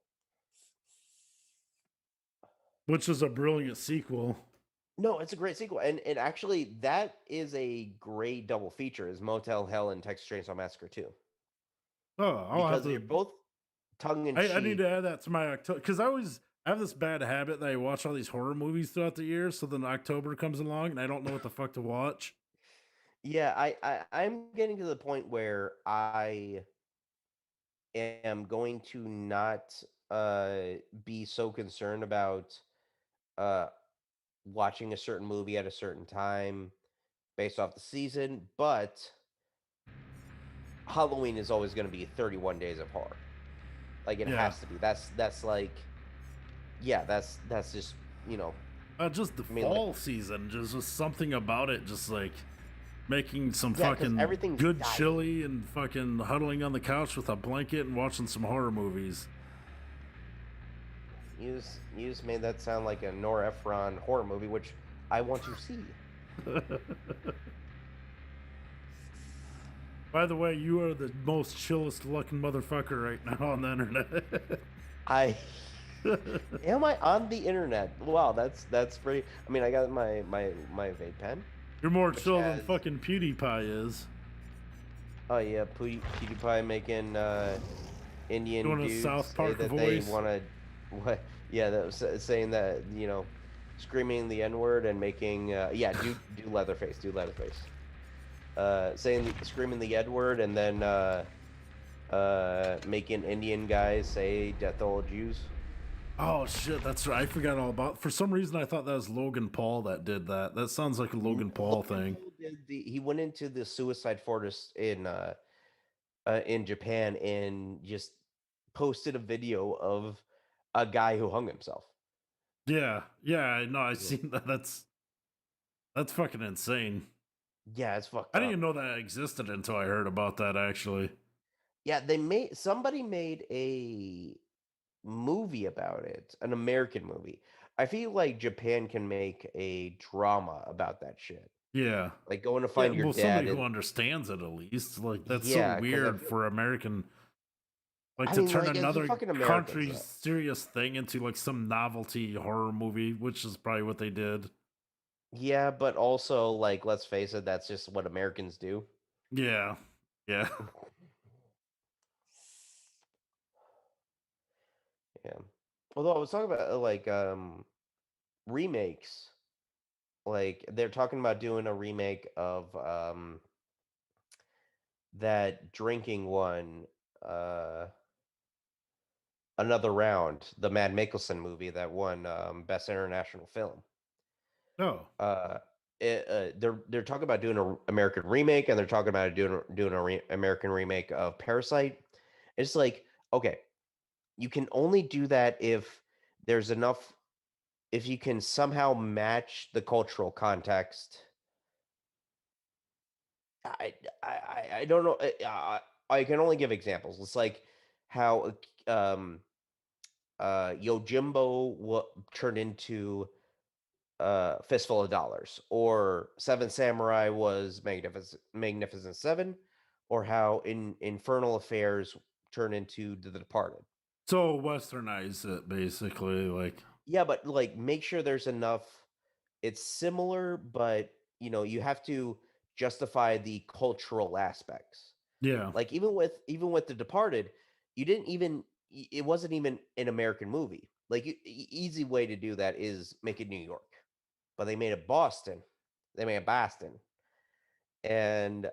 Which is a brilliant sequel. No, it's a great sequel, and actually that is a great double feature. Is Motel Hell and Texas Chainsaw Massacre 2. Oh, I'll have because they're to. both tongue in I need cheek. to add that to my October because I have this bad habit that I watch all these horror movies throughout the year. So then October comes along and I don't know what the fuck to watch. Yeah, I'm getting to the point where I am going to not be so concerned about uh watching a certain movie at a certain time based off the season, but Halloween is always going to be 31 days of horror. Like it Yeah, has to be. That's like yeah, that's just, you know, just the I mean like fall season, just something about it, just like making some yeah, cuz fucking everything's good dying. chili and fucking huddling on the couch with a blanket and watching some horror movies. You just made that sound like a Nora Ephron horror movie, which I want to see. By the way, you are the most chillest looking motherfucker right now on the internet. I am I on the internet? Wow, that's pretty. I mean, I got my vape pen, You're more which chill than has fucking PewDiePie is. oh yeah, PewDiePie making Indian Doing a dudes South say Park that they voice. want to what? Yeah, that was saying that screaming the N word and making yeah, do Leatherface, do Leatherface. Screaming the N word and then making Indian guys say death to all Jews. Oh shit, that's right. I forgot all about. For some reason, I thought that was Logan Paul that did that. That sounds like a No, Logan Paul Logan thing. Paul did he went into the suicide forest in Japan and just posted a video of a guy who hung himself. Yeah, yeah. No, I Yeah, seen that. That's fucking insane. yeah, it's fucked I didn't even up. know that existed until I heard about that. Actually, Yeah, somebody made a movie about it, an American movie. I feel like Japan can make a drama about that shit. yeah, Like going to yeah. find your Well, somebody dad who and understands it at least. Like that's so yeah, because weird for American, like I to mean, turn like it's the another fucking Americans country's though. serious thing into like some novelty horror movie, which is probably what they did. Yeah, but also like let's face it, that's just what Americans do. Yeah, yeah, Yeah. Although I was talking about like remakes. Like they're talking about doing a remake of that drinking one, uh Another Round, the Mad Mikkelsen movie that won Best International Film. no, Uh they're talking about doing an American remake and they're talking about doing American remake of Parasite. It's like, okay, you can only do that if there's enough if you can somehow match the cultural context. I don't know. I can only give examples. It's like how Yojimbo turned into Fistful of Dollars, or Seven Samurai was Magnificent Seven, or how in Infernal Affairs turned into The Departed. so westernize it basically. Like, Yeah, but like make sure there's enough. It's similar, but you have to justify the cultural aspects. yeah, Like even with The Departed, you didn't even it wasn't even an American movie. Like easy way to do that is make it New York, but they made it Boston. They made it Boston, and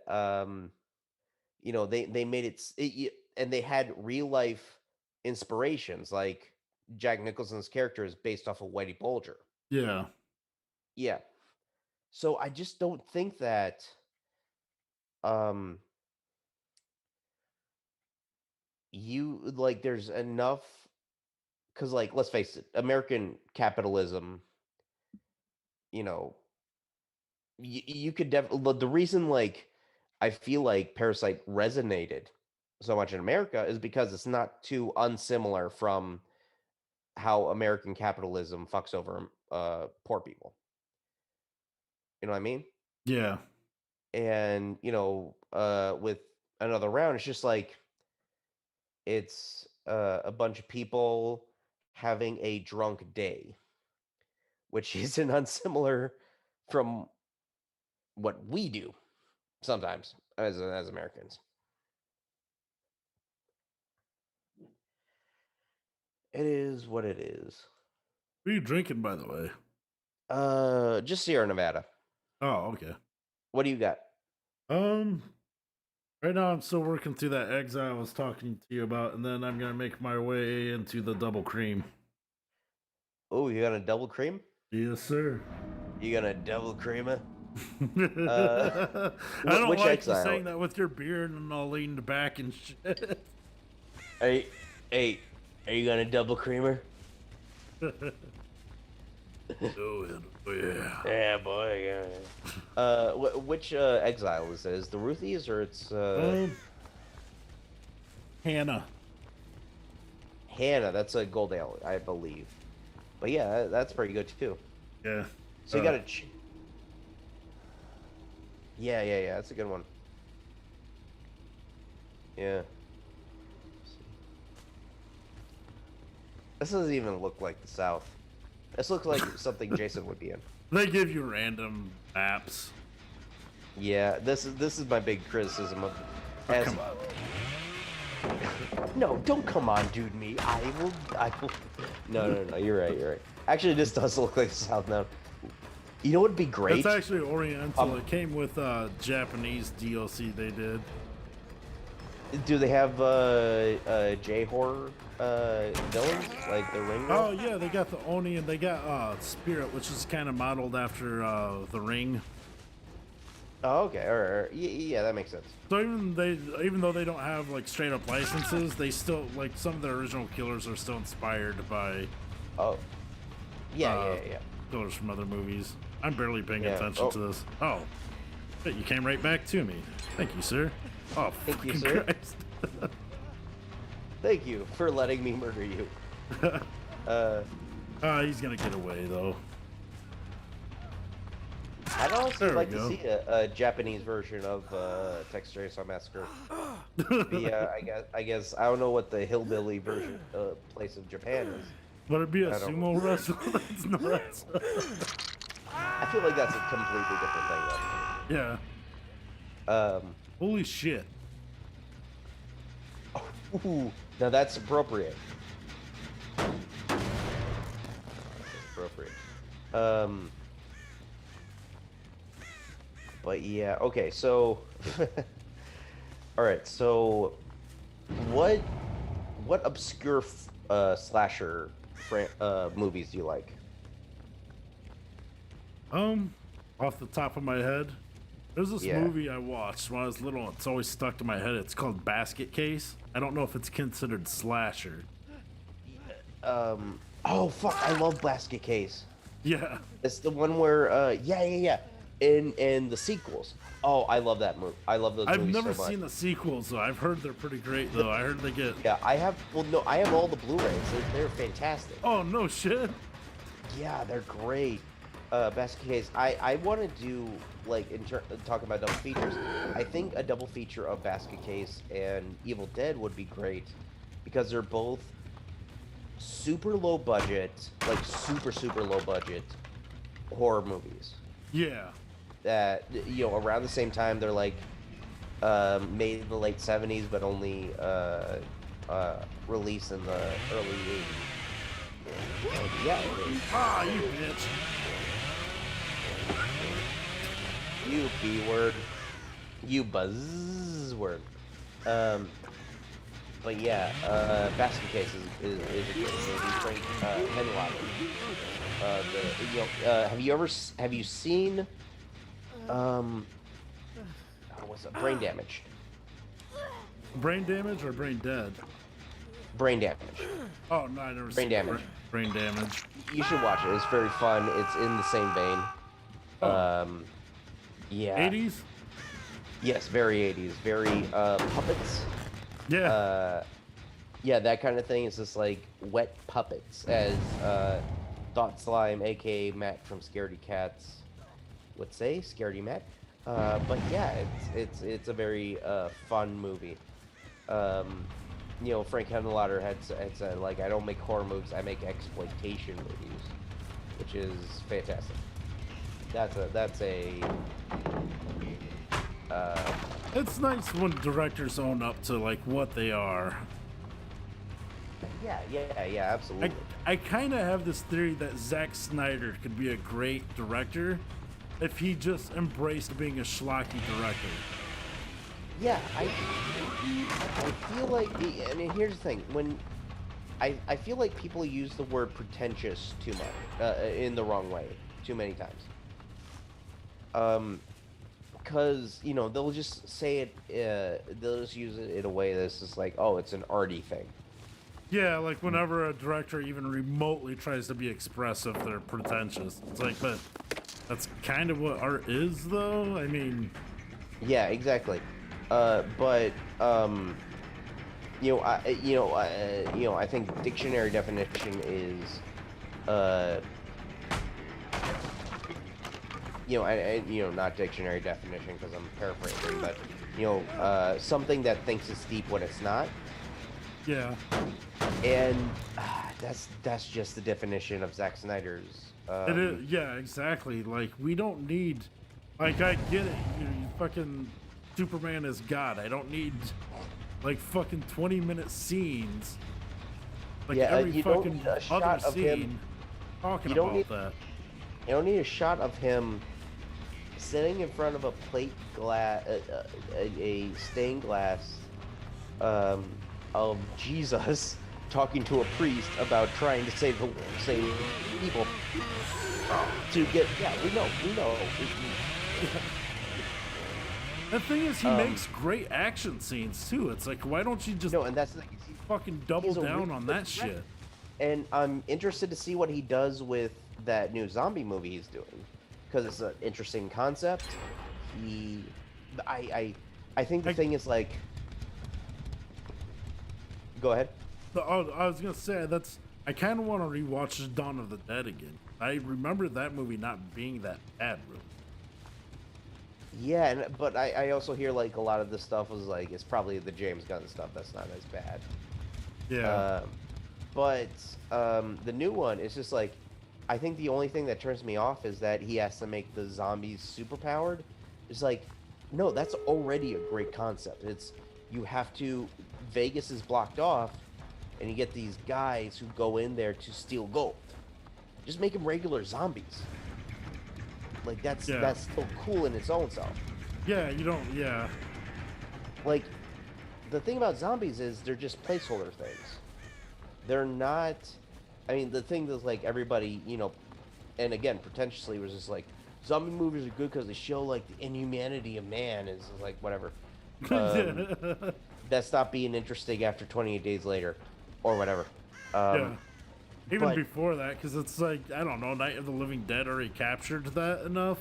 they made and they had real life inspirations. Like Jack Nicholson's character is based off of Whitey Bulger. yeah, Yeah, so I just don't think that um you like there's enough because like let's face it, American capitalism, you know, you could definitely the reason like I feel like Parasite resonated so much in America is because it's not too unsimilar from how American capitalism fucks over poor people. You know what I mean? yeah, And with Another Round, it's just like it's a bunch of people having a drunk day, which isn't unsimilar from what we do sometimes as Americans. It is what it is. What are you drinking, by the way? Just Sierra Nevada. Oh, okay. What do you got? Um, right now I'm still working through that exile I was talking to you about, and then I'm gonna make my way into the double cream. Oh, you got a double cream? Yes, sir. You got a double creamer? I don't Which like you exile? saying that with your beard and all leaned back and shit. Hey, hey, are you gonna double creamer? Oh, yeah. Yeah, boy. Yeah. Which exile is it? Is the Ruthies or it's Hannah. Hannah? That's a gold ale, I believe. But yeah, that's pretty good too. Yeah. So you got yeah. That's a good one. Yeah. This doesn't even look like the South. This looks like something Jason would be in. They give you random maps. Yeah, this is my big criticism of. Oh, come on. No, don't come on, dude. Me, I will. No. You're right. Actually, this does look like the South now. You know what'd be great? It's actually Oriental. It came with Japanese DLC they did. Do they have J horror villains like the Ring? Oh yeah, they got the Oni and they got Spirit, which is kind of modeled after the Ring. Oh, okay. All right. Yeah, that makes sense. So even though they don't have like straight up licenses, they still like some of the original killers are still inspired by. Oh. Yeah. Killers from other movies. I'm barely paying Yeah. attention to this. Oh, but you came right back to me. Thank you, sir. Oh, Thank you, fucking sir. Christ. Thank you for letting me murder you. He's gonna get away though. I'd also There we like to go. see a Japanese version of Texas Chainsaw Massacre. I guess I don't know what the hillbilly version place of Japan is. Would it be a I don't- sumo wrestler? That's nuts. I feel like that's a completely different thing. Yeah. Though. Holy shit. Ooh, now that's appropriate. That's appropriate. But yeah, okay, so all right, so what obscure slasher movies do you like? Off the top of my head, there's this Yeah. movie I watched when I was little. It's always stuck to my head. It's called Basket Case. I don't know if it's considered slasher. Oh fuck, I love Basket Case. Yeah. It's the one where yeah. In the sequels. Oh, I love that movie. I love those I've movies never so much. seen the sequels though. I've heard they're pretty great though. I heard they get. Yeah, I have. Well, no, I have all the Blu-rays. They're fantastic. Oh no shit. Yeah, they're great. Basket Case. I want to do like talking about double features. I think a double feature of Basket Case and Evil Dead would be great because they're both super low budget, like super low budget horror movies. Yeah. That around the same time they're like made in the late 70s but only released in the early 80s. Yeah. Ah, you bitch. You B-word. You buzzword. But yeah, Basket Case is a great movie. Frank Henlotter. Have you seen what's it? Brain Damaged. Brain damage or brain dead? Brain Damage. Oh no, I never Brain seen Damage. Brain damage. You should watch it. It's very fun. It's in the same vein. Oh. Yeah. 80s? Yes, very 80s. Very puppets. Yeah. Yeah, that kind of thing. It's just like wet puppets, as Thought Slime, aka Matt from Scaredy Cats, would say. Scaredy Matt. But yeah, it's a very fun movie. Frank Henlotter had said, like, I don't make horror movies, I make exploitation movies, which is fantastic. That's a It's nice when directors own up to like what they are. Yeah, I absolutely. I kind of have this theory that Zack Snyder could be a great director if he just embraced being a schlocky director. Yeah, I feel like, and here's the thing, when I feel like people use the word pretentious too much, in the wrong way, too many times. Um, because they'll just say it, they'll just use it in a way that's just like, oh, it's an arty thing. Yeah, like whenever a director even remotely tries to be expressive, they're pretentious. It's like, but that's kind of what art is, though. I mean, Yeah, exactly. But I think dictionary definition is, uh, not dictionary definition because I'm paraphrasing, but something that thinks it's deep when it's not, yeah, and that's just the definition of Zack Snyder's. it is. Yeah, exactly. Like we don't need. Like I get it. You fucking Superman is God. I don't need like fucking 20-minute scenes. Like Yeah, every you don't fucking need a other shot of him. scene talking You don't need about that. you don't need a shot of him sitting in front of a plate glass, a stained glass, of Jesus talking to a priest about trying to save people. To get, yeah, we know. The thing is, he Um, makes great action scenes too. It's like, why don't you just no, and that's the thing. fucking double He's a down really on good that director, shit? and I'm interested to see what he does with that new zombie movie he's doing, because it's an interesting concept. He, I think the I, thing is like, go ahead. I was gonna say that's. I kind of want to rewatch Dawn of the Dead again. I remember that movie not being that bad, really. Yeah, but I also hear like a lot of the stuff was like it's probably the James Gunn stuff that's not as bad. Yeah, Um, but the new one is just like, I think the only thing that turns me off is that he has to make the zombies super powered. It's like, no, that's already a great concept. It's, you have to, Vegas is blocked off, and you get these guys who go in there to steal gold. Just make them regular zombies. Like yeah, that's still cool in its own self. yeah. You don't. Yeah, Like, the thing about zombies is they're just placeholder things. They're not. I mean, the thing that's like everybody, and again, pretentiously was just like, zombie movies are good because they show like the inhumanity of man. Is like whatever. Um, yeah, that stopped being interesting after 28 Days Later, or whatever. yeah. Um, Even but before that, because it's like I don't know, Night of the Living Dead already captured that enough.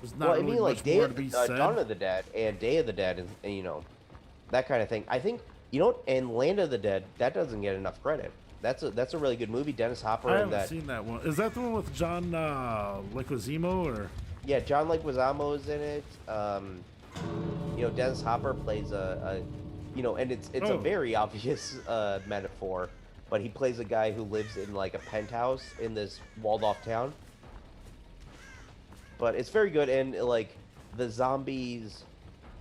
There's well, not I really mean, like much Day more to of be Dawn said. of the Dead and Day of the Dead, and that kind of thing. I think and Land of the Dead that doesn't get enough credit. That's a really good movie. Dennis Hopper I and haven't that. seen that one. Is that the one with John Leguizamo or? Yeah, John Leguizamo is in it. Dennis Hopper plays and it's a Oh, very obvious metaphor, but he plays a guy who lives in like a penthouse in this walled off town. But it's very good, and like the zombies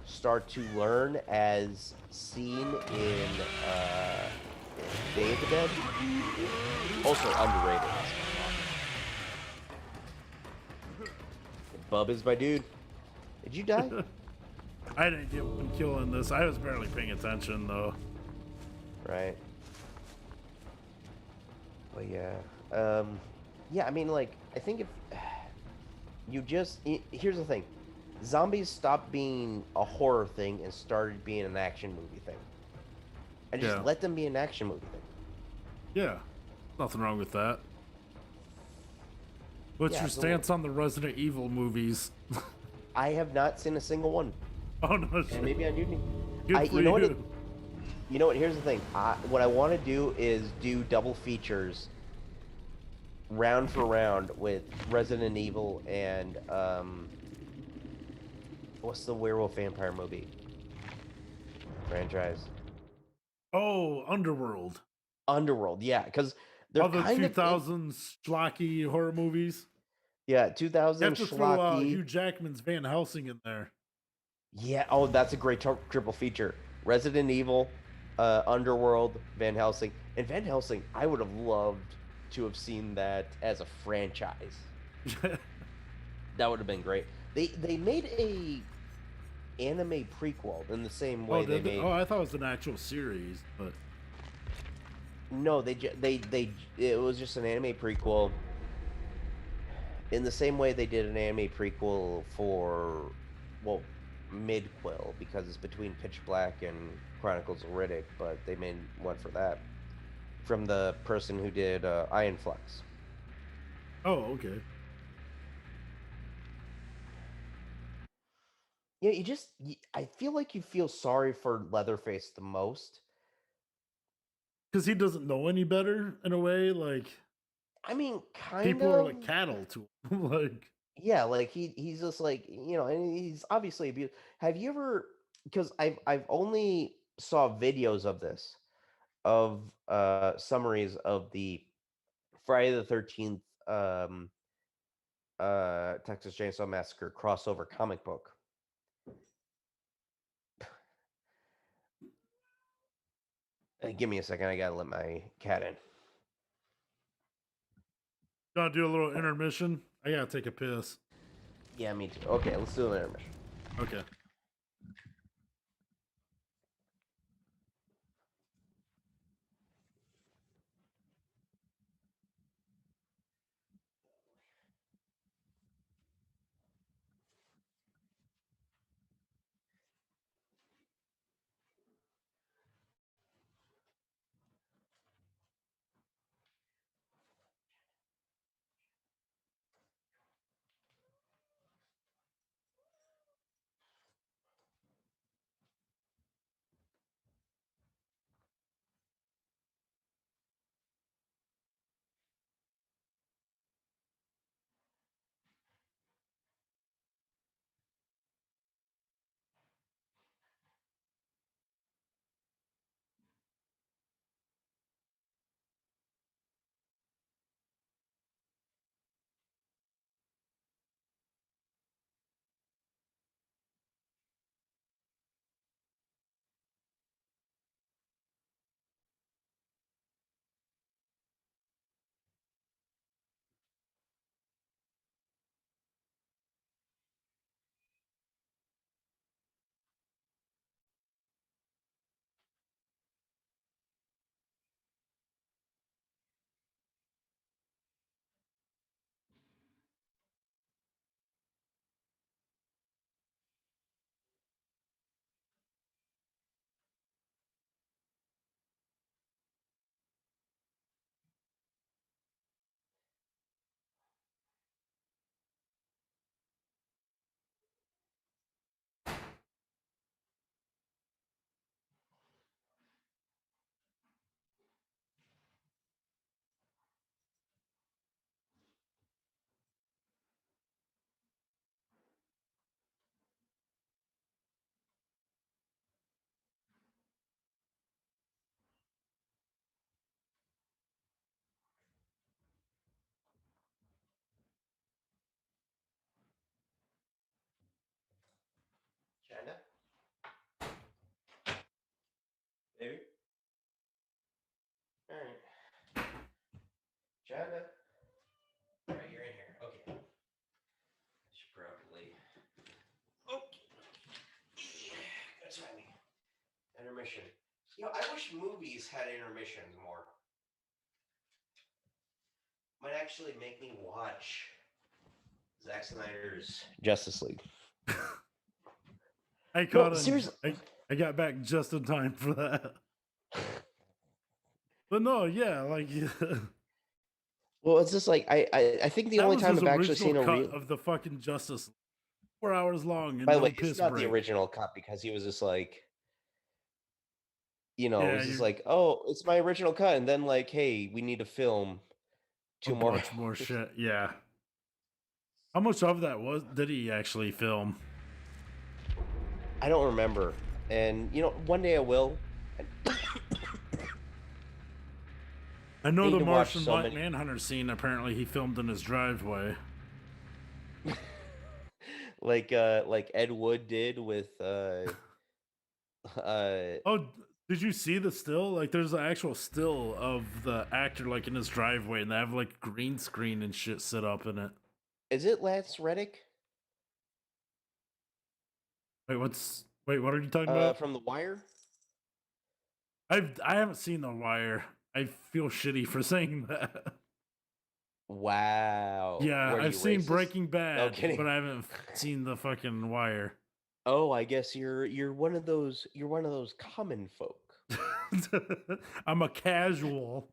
start to learn as seen in Day of the Dead. Also underrated. Bub is my dude. Did you die? I didn't get one kill in this. I was barely paying attention though. Right. But yeah. Yeah, I mean, like, I think if here's the thing. Zombies stopped being a horror thing and started being an action movie thing. And just Yeah, let them be an action movie thing. yeah. Nothing wrong with that. What's Yeah, your absolutely. stance on the Resident Evil movies? I have not seen a single one. Oh no, And shit. maybe I do need. Good for You know what you. here's the thing. What I want to do is do double features round for round with Resident Evil and what's the werewolf vampire movie franchise? Oh, Underworld. Underworld, yeah, because they're All the kind of in, 2000s schlocky horror movies. yeah, You 2000 have to throw schlocky. Hugh Jackman's Van Helsing in there. Yeah, oh, that's a great triple feature. Resident Evil, Underworld, Van Helsing, and Van Helsing. I would have loved to have seen that as a franchise. That would have been great. They made a anime prequel in the same Oh, way they did they? Oh, made. I thought it was an actual series, but No, they it was just an anime prequel in the same way they did an anime prequel for, well, midquel, because it's between Pitch Black and Chronicles of Riddick, but they made one for that from the person who did Iron Flux. oh, okay. Yeah, I feel like you feel sorry for Leatherface the most. Because he doesn't know any better in a way. Like I mean, kind people are of. like cattle to him. Like Yeah, like he's just like, and he's obviously abused. Have you ever? Because I've only saw videos of this, of summaries of the Friday the 13th Texas Chainsaw Massacre crossover comic book. Give me a second, I gotta let my cat in. gonna do a little intermission. I gotta take a piss. Yeah, me too. Okay, let's do an intermission. Okay. China, baby. All right, China. All right, you're in here. Okay. I should probably. Okay. Good timing. Intermission. I wish movies had intermissions more. Might actually make me watch Zack Snyder's Justice League. I No, caught on. seriously. I got back just in time for that. But no, yeah, like Well, it's just like I think the that only was time his I've actually original seen a cut real. of the fucking Justice League. 4 hours long and By the way, no it's piss not the break. original cut because he was just like, it Yeah, was just you like, oh, it's my original cut, and then like, hey, we need to film a two more bunch more hours. shit. Yeah. How much of that was did he actually film? I don't remember, and one day I will. I I know need the to watch Martian so many. Manhunter scene apparently he filmed in his driveway. Like Ed Wood did with uh Oh, Did you see the still? Like, there's an actual still of the actor, like, in his driveway, and they have, like, green screen and shit set up in it. Is it Lance Reddick? Wait, what are you talking about? From The Wire? I haven't seen The Wire. I feel shitty for saying that. Wow. Yeah, Were I've you seen racist? Breaking No Bad, kidding. but I haven't seen the fucking Wire. Oh, I guess you're one of those common folk. I'm a casual.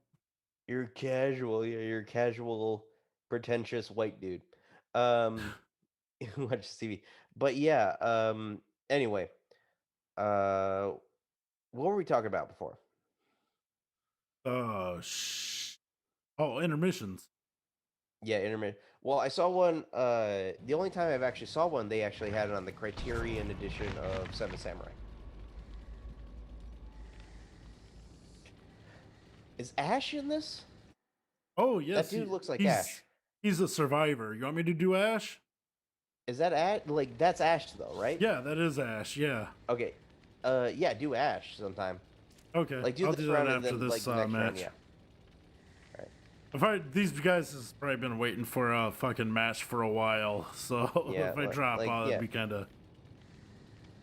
You're casual, yeah, you're a casual, pretentious white dude. Who watches TV. But yeah, anyway, uh what were we talking about before? Oh, oh, intermissions. Yeah, intermittent. Well, I saw one. The only time I've actually saw one, they actually had it on the Criterion edition of Seven Samurai. Is Ash in this? Oh yes, That dude looks like he's Ash. he's a survivor. You want me to do Ash? Is that Ash? Like that's Ash though, right? Yeah, that is Ash. Yeah. Okay. Yeah, do Ash sometime. Okay, Like do I'll this do that round and after then like this the next match. round. Yeah. These guys has probably been waiting for a fucking match for a while, so Yeah, if I drop out, it'd be kind of.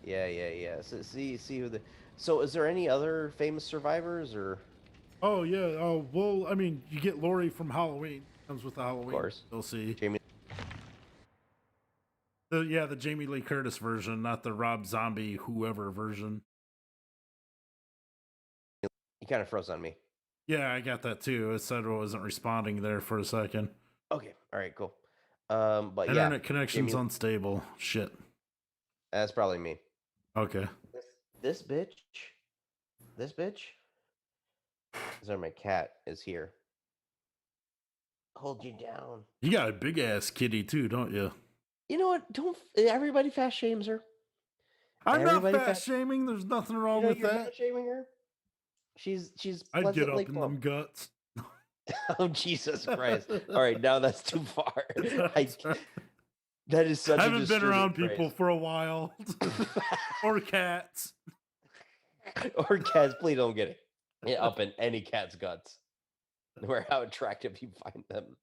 Yeah. So see who the. So is there any other famous survivors or? Oh yeah. Oh well, I mean, you get Lori from Halloween. Comes with the Halloween. Of course. You'll see. Jamie. The Jamie Lee Curtis version, not the Rob Zombie whoever version. You kind of froze on me. Yeah, I got that too. It said I wasn't responding there for a second. Okay. All right. Cool. But Internet connection's unstable. Shit. That's probably me. Okay. This bitch. Sorry, my cat is here. Hold you down. You got a big ass kitty too, don't you? You know what? Don't everybody fast shames her. I'm not fat shaming. There's nothing wrong with you're that. Fat shaming her. She's. I'd get up in them guts. Oh Jesus Christ! All right, now that's too far. That is such. I haven't been around people for a while, or cats. Or cats. Please don't get it up in any cat's guts. No matter how attractive you find them.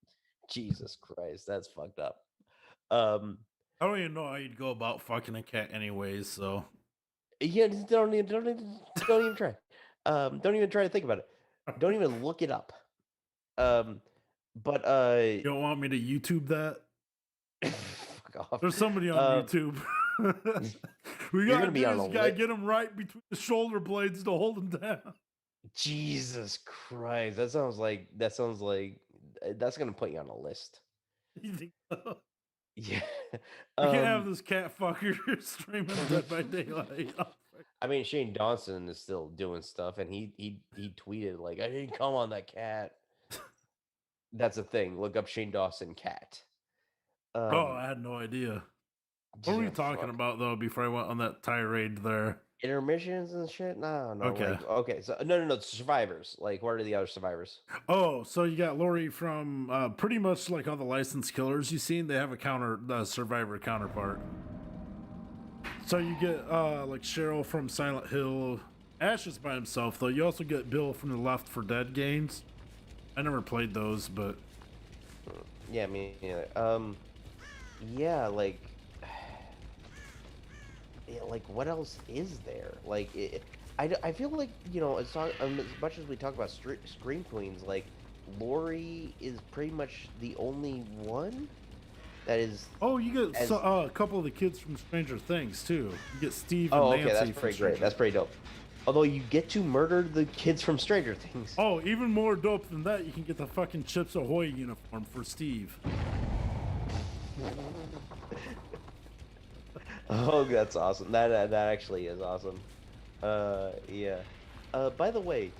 Jesus Christ, that's fucked up. I don't even know how you'd go about fucking a cat, anyways. So yeah, don't even try. Don't even try to think about it. Don't even look it up. But you don't want me to YouTube that? Fuck off. There's somebody on YouTube. We gotta get this guy, get him right between the shoulder blades to hold him down. Jesus Christ, that sounds like that's gonna put you on a list. You think so? Yeah. We can't have this cat fucker streaming Dead by Daylight. I mean, Shane Dawson is still doing stuff, and he tweeted like, "I didn't come on that cat." That's a thing. Look up Shane Dawson cat. I had no idea. What were you talking about though? Before I went on that tirade there, intermissions and shit. No. Okay. Okay. So no. Survivors. Like, what are the other survivors? Oh, so you got Lori from pretty much like all the licensed killers you've seen. They have a survivor counterpart. So you get like Cheryl from Silent Hill. Ash is by himself though. You also get Bill from the Left 4 Dead games. I never played those, but yeah, me neither. Yeah, like what else is there? Like, I feel like, you know, as much as we talk about Scream Queens, like Lori is pretty much the only one that is. Oh, you get a couple of the kids from Stranger Things too. You get Steve and Nancy. That's pretty great. That's pretty dope. Although you get to murder the kids from Stranger Things. Oh, even more dope than that, you can get the fucking Chips Ahoy uniform for Steve. Oh, that's awesome. That actually is awesome. Yeah. By the way,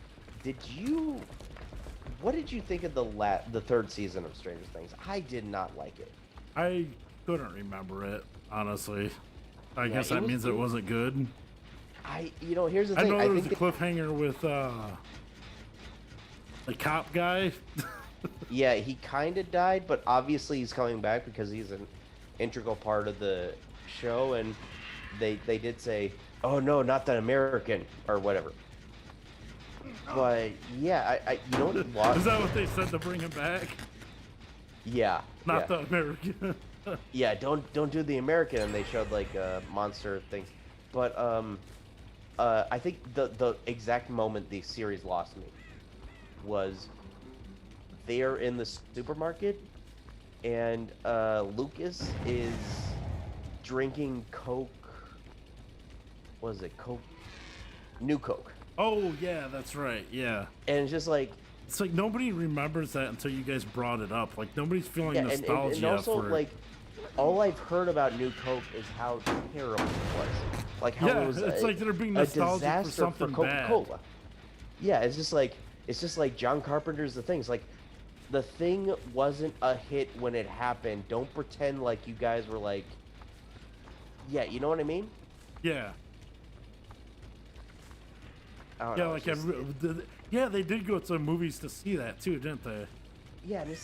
what did you think of the third season of Stranger Things? I did not like it. I couldn't remember it, honestly. I guess that means it wasn't good. Here's the thing. I know there was a cliffhanger with the cop guy. Yeah, he kind of died, but obviously he's coming back because he's an integral part of the show, and they did say, "Oh no, not that American," or whatever. But yeah, I you know what lost? Is that what they said to bring him back? Yeah, Not yeah. the American. Yeah, don't do the American, and they showed like monster things. But I think the exact moment the series lost me was they're in the supermarket, and Lucas is drinking Coke. What is it? Coke, New Coke. Oh yeah, that's right. Yeah. And it's just like, It's like nobody remembers that until you guys brought it up. Like nobody's feeling yeah, nostalgia and also for. like, all I've heard about New Coke is how terrible it was. Like how Yeah, it was it's like they're being a nostalgic for disaster something for Coca-Cola. bad. Yeah, it's just like John Carpenter's The Thing. It's like the thing wasn't a hit when it happened. Don't pretend like you guys were like, yeah, you know what I mean? Yeah. I don't Yeah, know, like it's just- yeah, they did go to movies to see that too, didn't they? yeah, and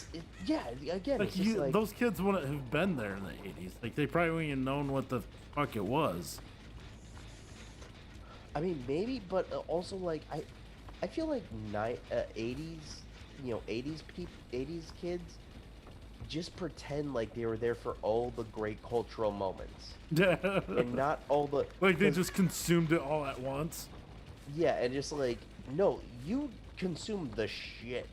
yeah, again, Like it's just like, those kids wouldn't have been there in the '80s. Like they probably wouldn't even known what the fuck it was. I mean, maybe, but also like I feel like 80s, 80s kids just pretend like they were there for all the great cultural moments Yeah. and not all the Like they 'cause- just consumed it all at once. yeah, and just like, no, you consume the shit.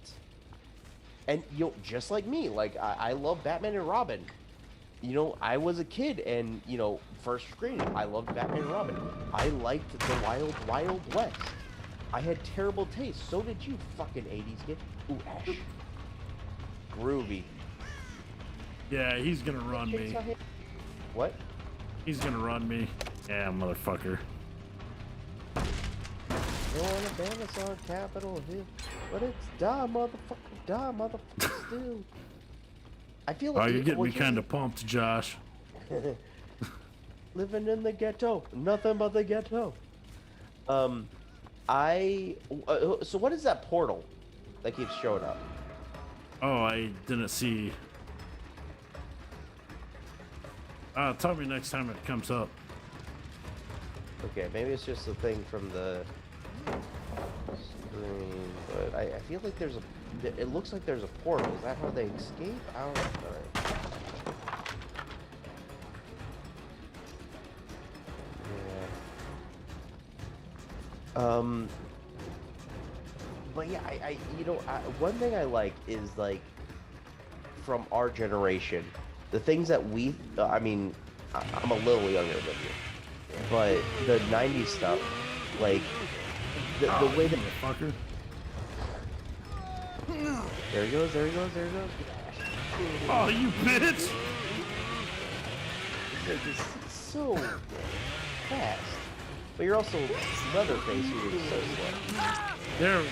And just like me, like I love Batman and Robin. I was a kid, and first screening, I loved Batman and Robin. I liked the Wild Wild West. I had terrible taste. So did you, fucking 80s kid. Ooh, Ash. Groovy. Yeah, he's gonna run me. What? He's gonna run me. Yeah, motherfucker. They want to ban us on Capitol Hill, but it's die, motherfucker, still. I feel like Oh, you're getting me kind of pumped, Josh. living in the ghetto, nothing but the ghetto. So what is that portal that keeps showing up? Oh, I didn't see. Tell me next time it comes up. Okay, maybe it's just a thing from the screen, but I feel like it looks like there's a portal. Is that how they escape? I don't know. Yeah. But yeah, one thing I like is like from our generation, the things that I'm a little younger than you, but the '90s stuff, like the way that fucker. there he goes. Oh, you bitch! It's just so fast, but you're also Leatherface, who is so slow. There we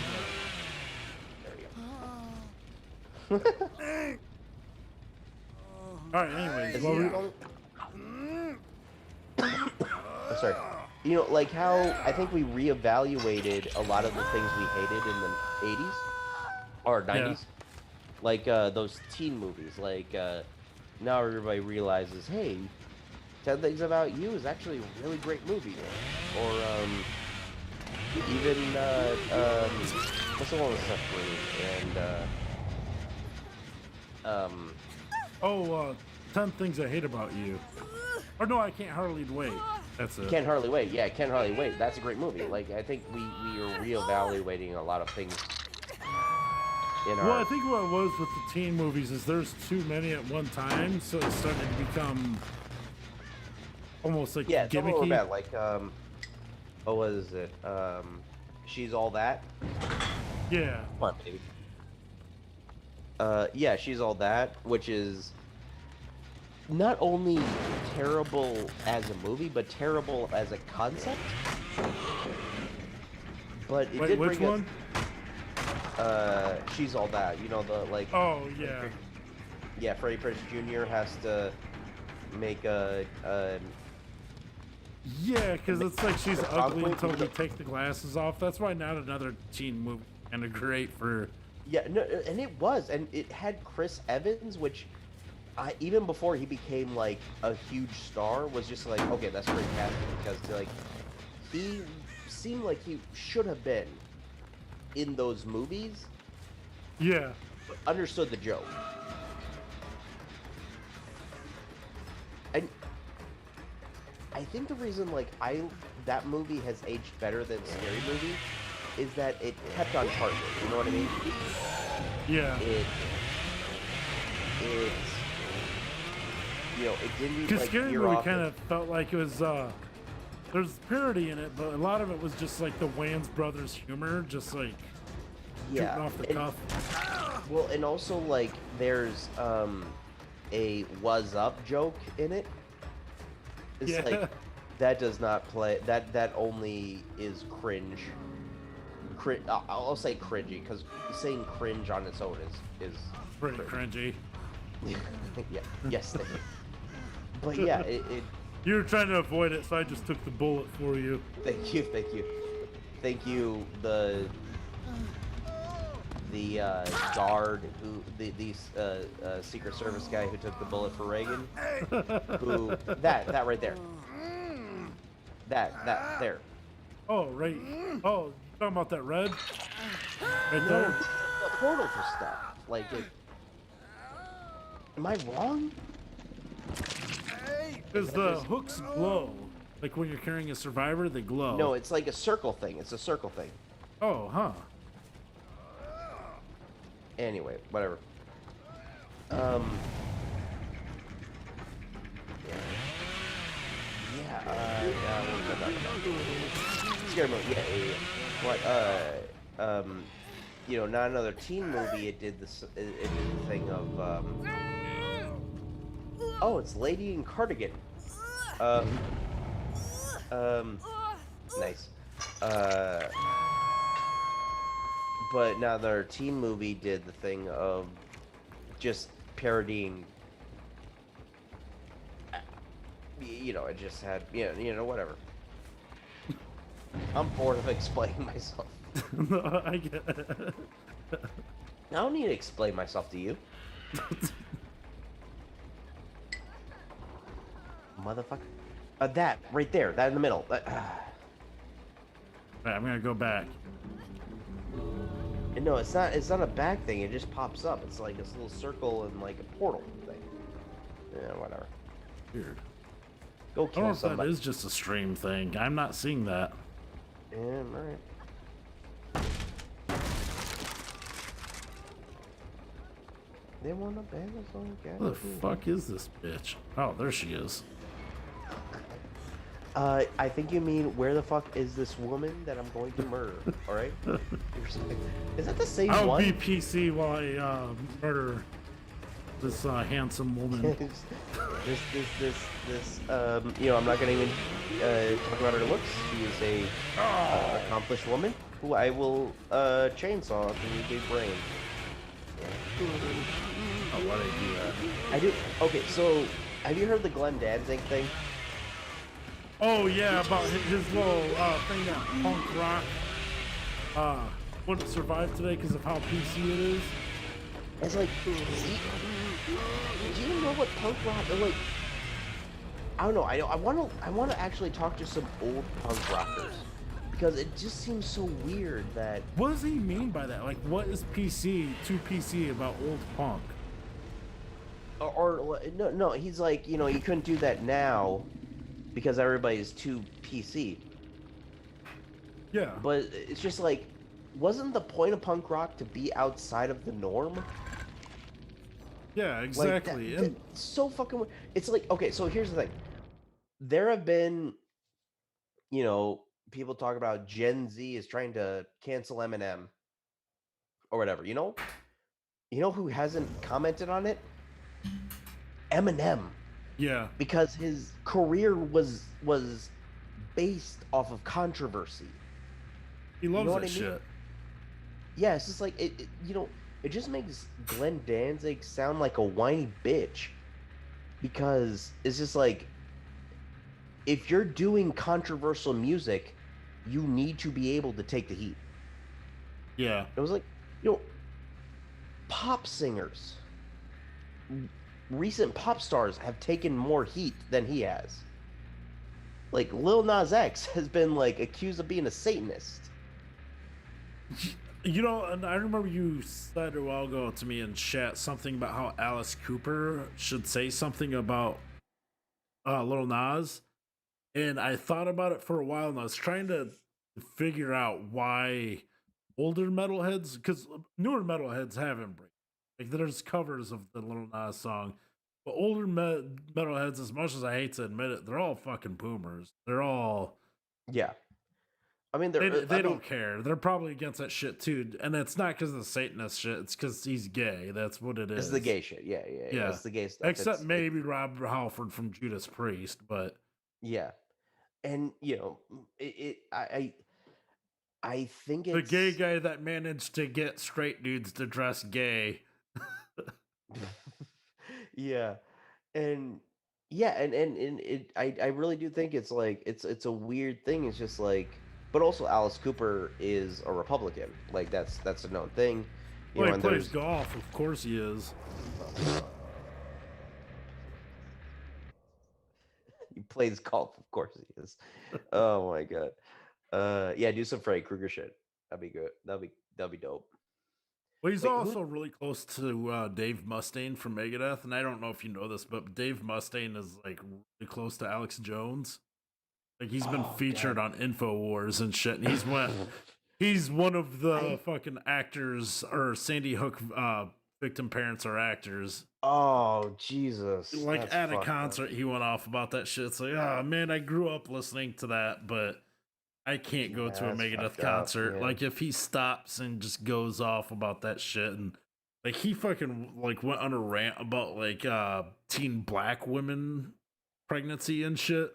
There you go. All right. Anyways, Is well, he the only- Oh, sorry. Like how I think we reevaluated a lot of the things we hated in the '80s or '90s, like those teen movies. Like now everybody realizes, hey, 10 Things About You is actually a really great movie. Or even what's the one with Seth Green and 10 Things I Hate About You. Or no, I Can't Hardly Wait. That's it. Can't Hardly Wait. Yeah, Can't Hardly Wait. That's a great movie. Like I think we are reevaluating a lot of things in our. Well, I think what it was with the teen movies is there's too many at one time, so it started to become almost like Yeah, some of them were gimmicky. bad. Like what is it? She's All That. Yeah. Come on, baby. Yeah, She's All That, which is not only terrible as a movie, but terrible as a concept. But it Wait, did which bring one? She's All That. The like. Oh, yeah. Yeah, Freddie Prinze Jr. has to make Yeah, because it's like she's the ugly conflict until with we the- take the glasses off. That's why not another teen movie kind of great for. Yeah, no, and it was, and it had Chris Evans, which even before he became like a huge star, was just like, okay, that's great casting because like he seemed like he should have been in those movies, Yeah. but understood the joke. And I think the reason like that movie has aged better than Scary Movie is that it kept on target. You know what I mean? Yeah. It you know, it didn't Because like Scary veer Movie off. kind of felt like it was there's parody in it, but a lot of it was just like the Wayans brothers humor, just like shooting off the cuff. Well, and also like there's a "was up" joke in it. It's like that does not play. That only is cringe. I'll say cringy because saying cringe on its own is pretty cringy. Yeah. Yes. Thank you. But yeah, it. You were trying to avoid it, so I just took the bullet for you. Thank you. Thank you. Thank you. The guard who the Secret Service guy who took the bullet for Reagan. Who that right there. That there. Oh right. Oh, you talking about that red? Right No, there. the portal for stuff. Like, am I wrong? Because the hooks glow. Like when you're carrying a survivor, they glow. No, it's like a circle thing. It's a circle thing. Oh, huh. Anyway, whatever. Scary movie. Yeah. What? You know, not another teen movie. It did this. It did the thing of. Oh, it's Lady in Cardigan. Nice. But now their teen movie did the thing of just parodying. You know, it just had you know whatever. I'm bored of explaining myself. No, I get it. I don't need to explain myself to you. Motherfucker. That right there, that in the middle. Right, I'm gonna go back. And no, it's not a back thing. It just pops up. It's like this little circle and like a portal thing. Yeah, whatever. Weird. Go I don't kill know if that somebody. is just a stream thing. I'm not seeing that. Yeah, all right. They want to ban us on gas. Who the fuck is this bitch? Oh, there she is. I think you mean where the fuck is this woman that I'm going to murder? All right. Is that the same I'll one? be PC while I murder this handsome woman. this you know, I'm not gonna even talk about her looks. She is a accomplished woman who I will chainsaw through your big brain. Oh, why did I do that? I do. Okay, so have you heard the Glenn Danzig thing? Oh yeah, about his little thing that punk rock wouldn't survive today because of how PC it is. It's like, do you know what punk rock? Like, I don't know. I want to actually talk to some old punk rockers because it just seems so weird that. What does he mean by that? Like, what is PC about old punk? Or no, he's like, you know, you couldn't do that now because everybody's too PC. Yeah. But it's just like, wasn't the point of punk rock to be outside of the norm? Yeah, exactly. Like that's so fucking. It's like, okay, so here's the thing. There have been, you know, people talk about Gen Z is trying to cancel Eminem or whatever. You know who hasn't commented on it? Eminem. Yeah. Because his career was based off of controversy. He loves what that I mean? shit. Yeah, it's just like it you know, it just makes Glenn Danzig sound like a whiny bitch. Because it's just like, if you're doing controversial music, you need to be able to take the heat. Yeah. It was like, you know, pop singers, recent pop stars have taken more heat than he has. Like Lil Nas X has been like accused of being a Satanist. You know, and I remember you said a while ago to me in chat something about how Alice Cooper should say something about Lil Nas, and I thought about it for a while, and I was trying to figure out why older metalheads, because newer metalheads have embraced. Like, there's covers of the Lil Nas song, but older metalheads, as much as I hate to admit it, they're all fucking boomers. They're all Yeah. I mean, there. I they mean, don't care. They're probably against that shit too, and it's not because of the Satanist shit. It's because he's gay. That's what it it's the is. gay shit. Yeah, yeah, yeah. Yeah, It's the gay stuff. except It's maybe Rob Halford from Judas Priest, but yeah, and I think the gay it's guy that managed to get straight dudes to dress gay. yeah, and yeah, and I really do think it's like it's a weird thing. It's just like, but also Alice Cooper is a Republican. Like that's a known thing, Well, he and plays there's golf. Of course he is. he plays golf. Of course he is. Oh my god. Yeah, do some Freddy Krueger shit. That'd be good. That'd be dope. Well, he's Wait, who? also really close to Dave Mustaine from Megadeth, and I don't know if you know this, but Dave Mustaine is like really close to Alex Jones. Like, he's been Oh featured god. on Infowars and shit. And he's one of the I fucking actors, or Sandy Hook victim parents are actors. Oh Jesus, Like, that's at a fucked up. concert, he went off about that shit. It's like, oh man, I grew up listening to that, but I can't go Yeah, to a that's Megadeth fucked up. concert. Yeah. Like, if he stops and just goes off about that shit, and like, he fucking like went on a rant about like teen black women pregnancy and shit.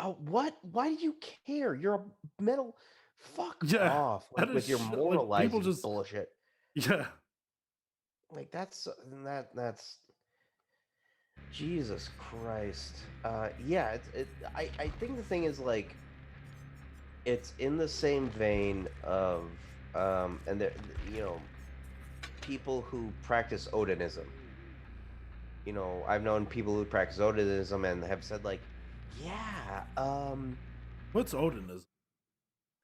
Oh, what? Why do you care? You're a metal. Fuck Yeah, off. that Like is with your shit. Like, people moralizing just, bullshit. yeah, Like that's Jesus Christ. Yeah. I think the thing is like it's in the same vein of and there you know people who practice Odinism. I've known people who practice Odinism and have said like, yeah, what's Odinism?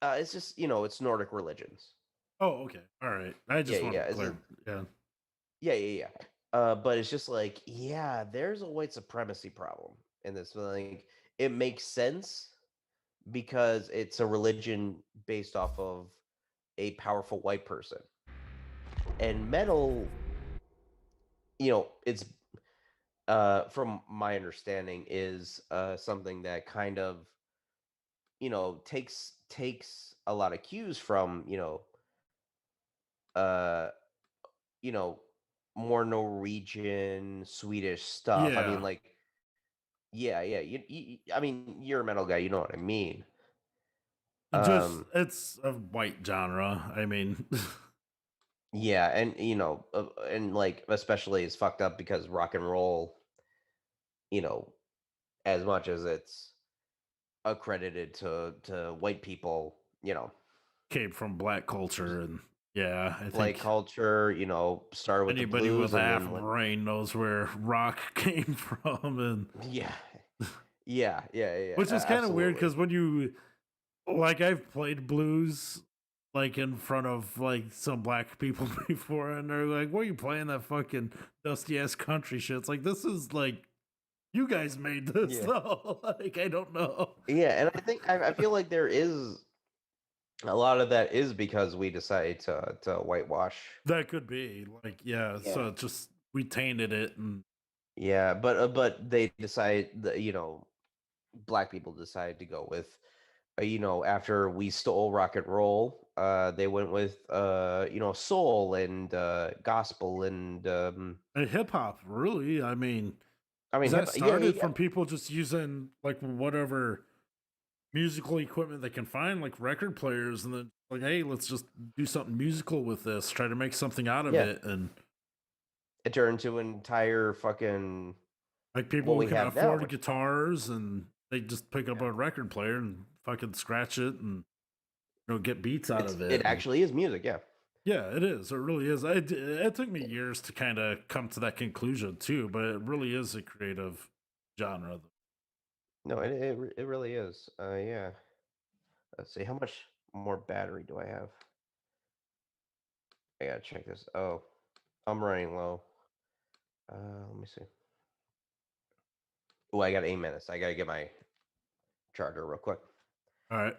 it's just it's Nordic religions. Oh, okay, all right. I Yeah, just wanted yeah, to clear. Yeah, yeah, yeah, yeah. But it's just like, yeah, there's a white supremacy problem in this. Like, it makes sense because it's a religion based off of a powerful white person, and metal, it's from my understanding is something that kind of takes a lot of cues from uh you know more Norwegian, Swedish stuff. I mean, yeah. like, yeah, yeah. I mean, you're a metal guy, you know what I mean. Just, Um, it's a white genre. I mean, yeah, and and like especially it's fucked up because rock and roll, you know, as much as it's accredited to white people, came from black culture, and yeah, I black think culture, started with the anybody with blues and half a then went, brain knows where rock came from, and yeah, yeah, yeah, yeah, which is kind of weird absolutely. because when you, like, I've played blues like in front of like some black people before, and they're like, "What are you playing that fucking dusty ass country shit?" It's like, this is like, you guys made this Yeah. though. Like, I don't know. Yeah, and I feel like there is a lot of that is because we decided to whitewash. That could be like, yeah. So Yeah. it's just, we tainted it, and Yeah, but they decided that black people decided to go with after we stole rock and roll, they went with soul and gospel and hip hop, really. I mean, I mean because hip that yeah, yeah, started yeah. from people just using like whatever musical equipment they can find, like record players, and then like, hey, let's just do something musical with this, try to make something out of Yeah. it, and It turned to an entire fucking like what people who we can have now, afford which guitars, and they just pick up yeah. a record player and fucking scratch it, and get beats out of It it. And actually is music, yeah. yeah, it is. It really is. It took me years to kind of come to that conclusion too, but it really is a creative genre. No, it really is. Yeah. Let's see, how much more battery do I have? I gotta check this. Oh, I'm running low. Let me see. Oh, I got 8 minutes. I gotta get my charger real quick. All right.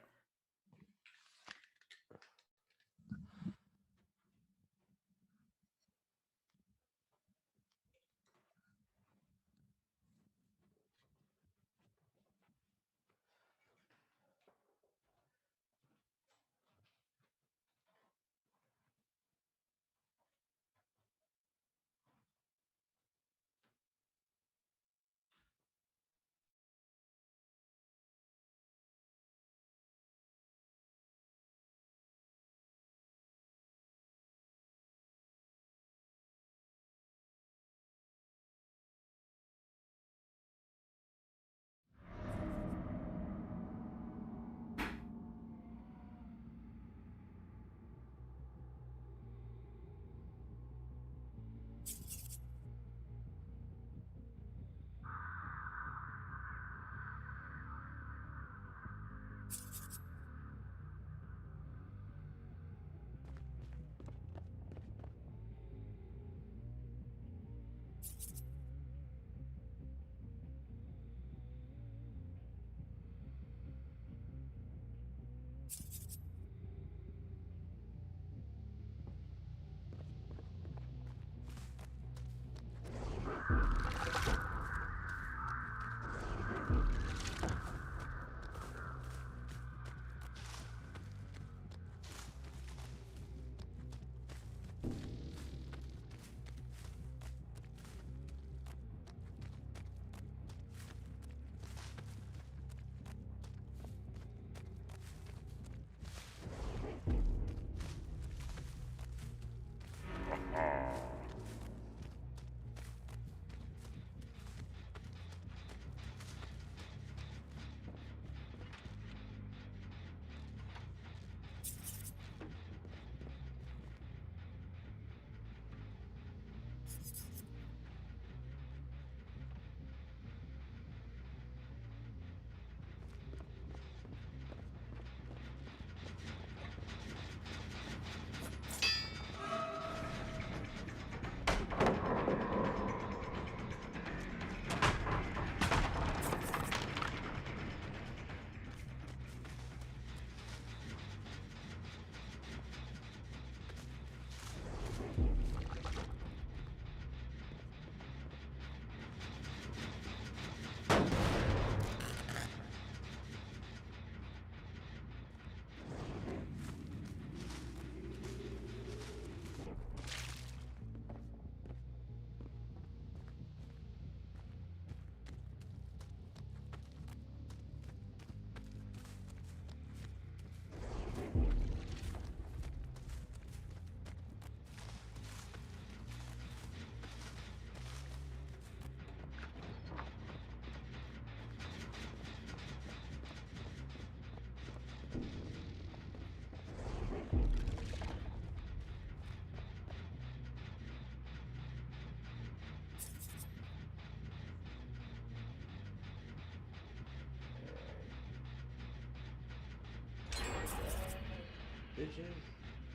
Bitches.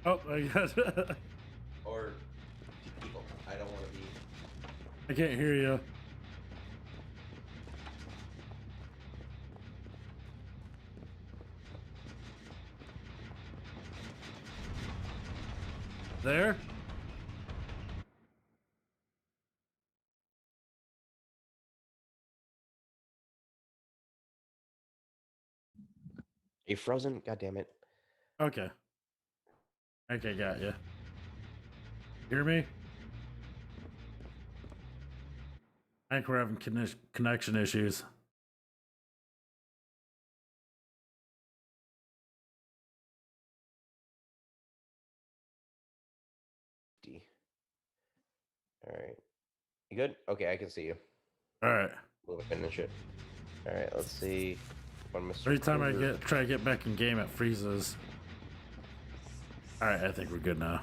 Oh, I got. Or people. I don't want to be. I can't hear you. There? Are you frozen? God damn it. Okay. Okay, got you. Hear me? I think we're having connection issues. All right. You good? Okay, I can see you. All right. Moving and shit. All right, let's see. When Mr. Every time I Kruger- try to get back in game, it freezes. All right, I think we're good now.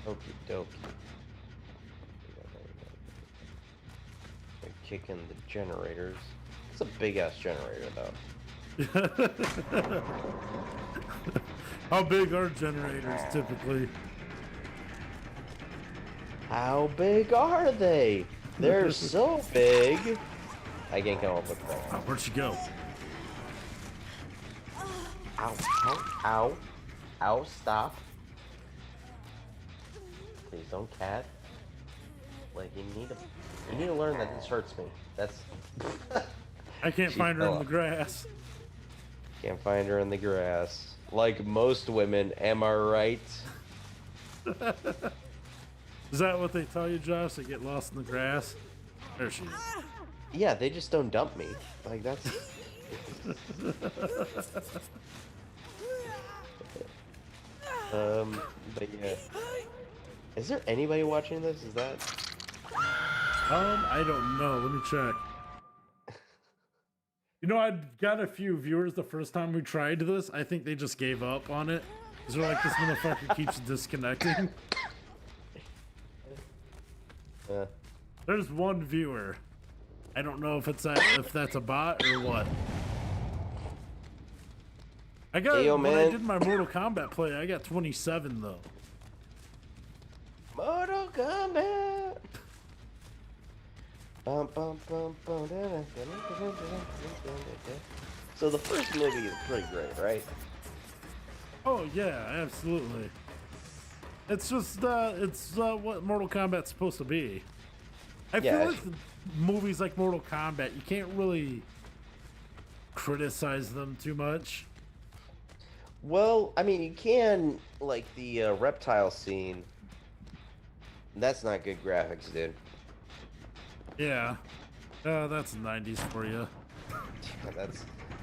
Okie dokie. We're kicking the generators. It's a big ass generator though. How big are generators typically? How big are they? They're so big. I can't come up with that. Oh, where'd she go? Ow, ow, ow. Ow, stop. Please don't cat. Like, you need to learn that this hurts me. That's... I can't find her in the grass. Can't find her in the grass. Like most women, am I right? Is that what they tell you, Josh? They get lost in the grass? There she is. Yeah, they just don't dump me. Like, that's... but yeah. Is there anybody watching this? Is that... I don't know. Let me check. You know, I got a few viewers the first time we tried this. I think they just gave up on it. Because they're like, this motherfucker keeps disconnecting. There's one viewer. I don't know if that's a bot or what. I got hey, yo, when man. I did my Mortal Kombat play, I got 27 though. Mortal Kombat. So the first movie is pretty great, right? Oh yeah, absolutely. It's just what Mortal Kombat's supposed to be. I feel like movies like Mortal Kombat, you can't really criticize them too much. Well, I mean, you can, like the reptile scene. That's not good graphics, dude. Yeah, that's 90s for you.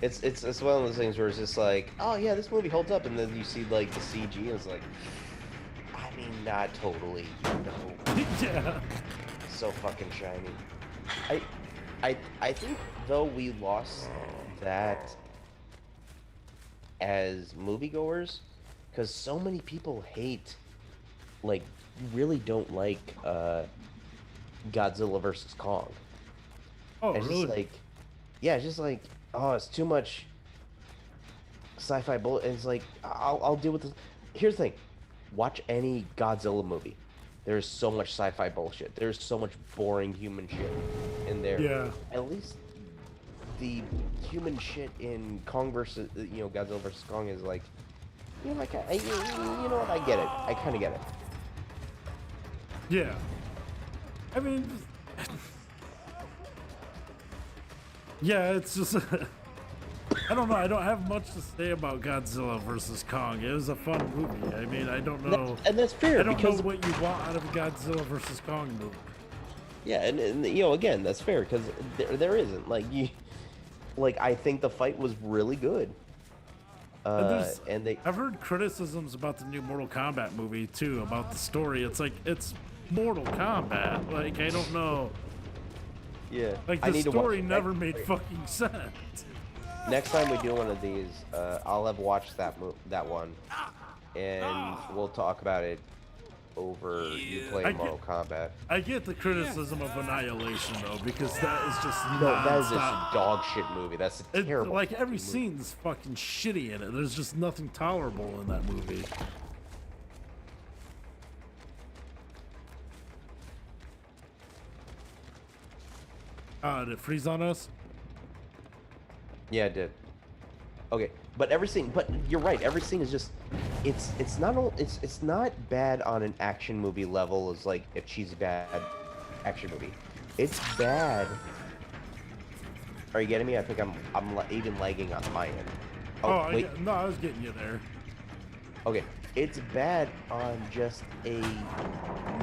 It's one of those things where it's just like, oh yeah, this movie holds up, and then you see like the CG, and it's like, I mean, not totally, no. Yeah. So fucking shiny. I think though we lost that as moviegoers, because so many people hate, like, really don't like Godzilla versus Kong. Oh, it's really? Just like, yeah, it's just like, oh, it's too much sci-fi bull. And it's like, I'll deal with this. Here's the thing: watch any Godzilla movie. There's so much sci-fi bullshit. There's so much boring human shit in there. Yeah. At least the human shit in Kong versus, Godzilla versus Kong is like, you know, like, you know what? I get it. I kind of get it. Yeah. I mean, yeah, it's just, I don't know. I don't have much to say about Godzilla versus Kong. It was a fun movie. I mean, I don't know. And that's fair. I don't know what you want out of a Godzilla versus Kong movie. Yeah, and again, that's fair, because there isn't. Like, I think the fight was really good. I've heard criticisms about the new Mortal Kombat movie, too, about the story. It's like, it's Mortal Kombat. Like, I don't know. Yeah. Like, the story never made fucking sense. Next time we do one of these, I'll have watched that one, and we'll talk about it over you playing Mortal Kombat. I get the criticism of Annihilation, though, because that is just that is just a dog shit movie. That's a terrible. Like, every scene's fucking shitty in it. There's just nothing tolerable in that movie. Did it freeze on us? Yeah, it did. Okay, but you're right. Every scene is just, it's not bad on an action movie level as like a cheesy bad action movie. It's bad. Are you getting me? I think I'm even lagging on my end. Oh, wait. No, I was getting you there. Okay, it's bad on just a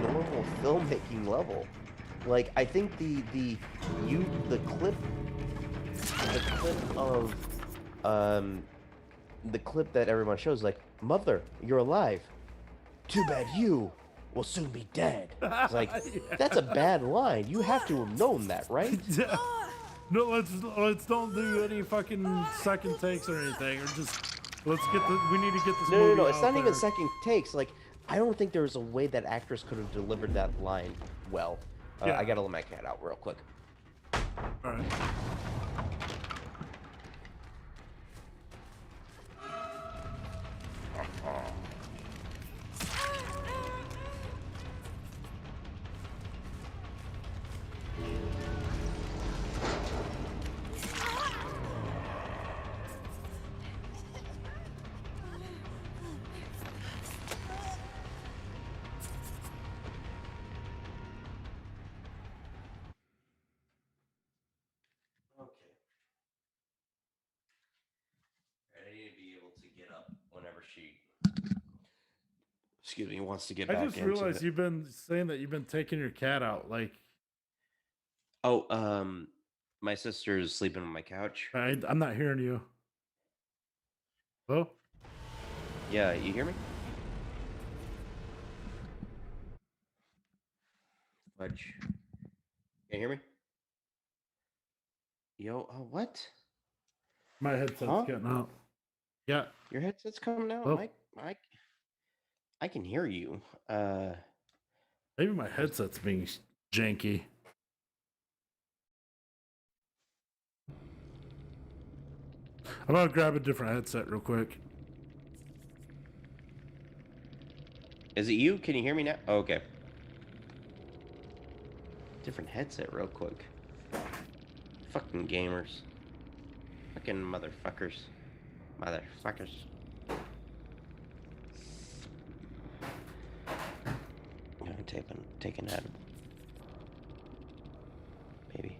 normal filmmaking level. Like, I think the clip that everyone shows, like, mother, you're alive. Too bad you will soon be dead. It's like, that's a bad line. You have to have known that, right? No, let's don't do any fucking second takes or anything, or just we need to get this movie No, it's not there. even second takes. Like, I don't think there was a way that actress could have delivered that line well. Yeah. I gotta let my cat out real quick. All right. excuse me, wants to get I back just into realized it. you've been saying that you've been taking your cat out. Like, Oh, my sister's sleeping on my couch. I'm not hearing you. Oh, Yeah, you hear me? Fudge. Can you hear me? Yo, what? my headset's Huh? getting out. Yeah. Your headset's coming out, Oh, Mike. Mike, I can hear you. maybe my Hold headset's being janky. I'm gonna grab a different headset real quick. Is it you? Can you hear me now? Oh, okay. Different headset, real quick. Fucking gamers. Fucking motherfuckers. Motherfuckers. I'm taking that. Maybe.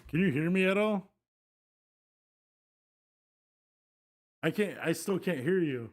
Can you hear me at all? I can't. I still can't hear you.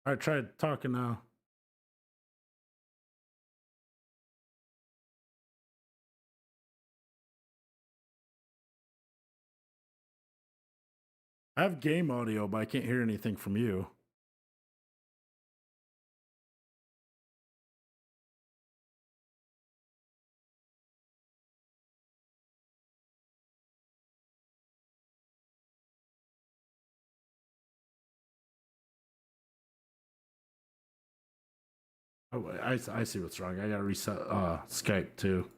I tried talking now. I have game audio, but I can't hear anything from you. Oh, I see what's wrong. I gotta reset Skype too.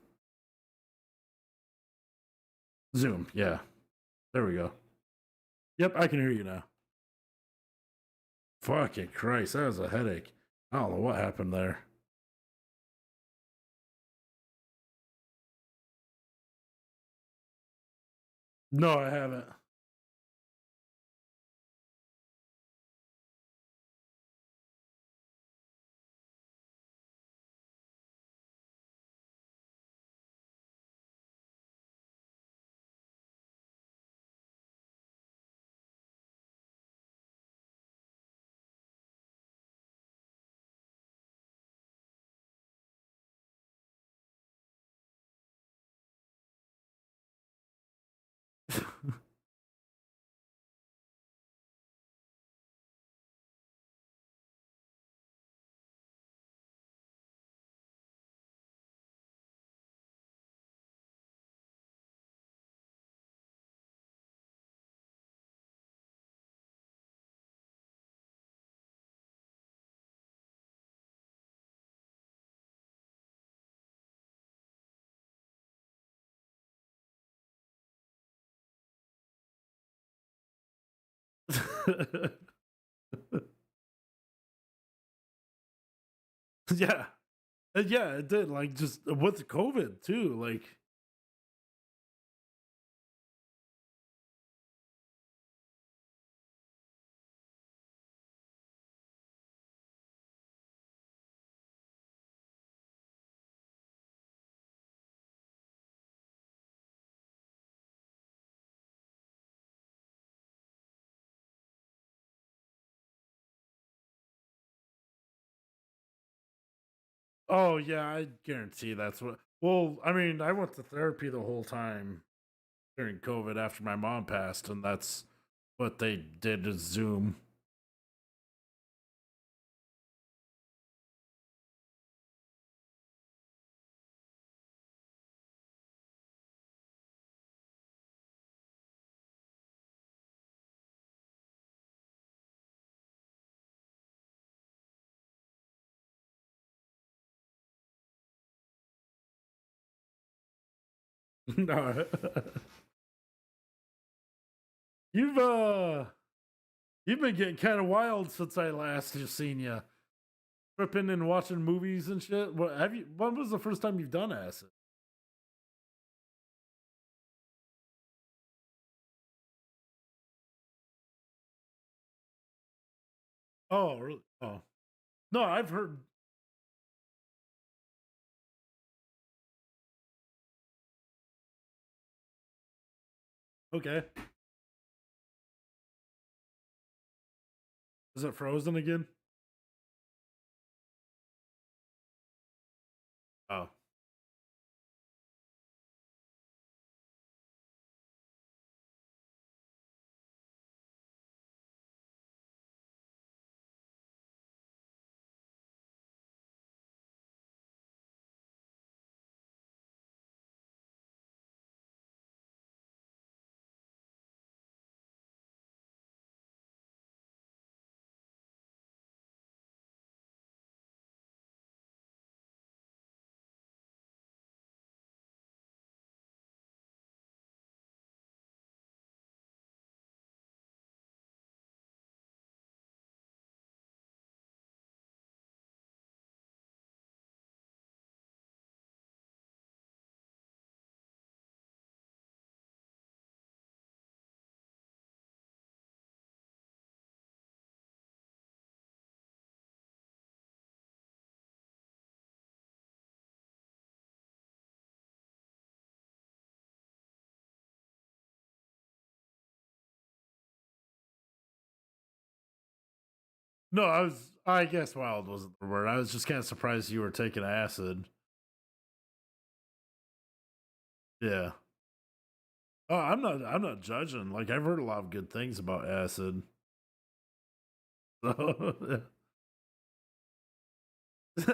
Zoom, yeah. There we go. Yep, I can hear you now. Fucking Christ, that was a headache. I don't know what happened there. No, I haven't. Yeah. Yeah, it did. Like just with COVID too. Like oh yeah, I guarantee that's what well, I mean, I went to therapy the whole time during COVID after my mom passed, and that's what they did is Zoom. No. You've you've been getting kind of wild since I last just seen you. Tripping and watching movies and shit. What have you when was the first time you've done acid? Oh, really? Oh. No, I've heard okay. Is it frozen again? Oh. No, I guess wild wasn't the word. I was just kind of surprised you were taking acid. Yeah. Oh, I'm not judging. Like I've heard a lot of good things about acid. So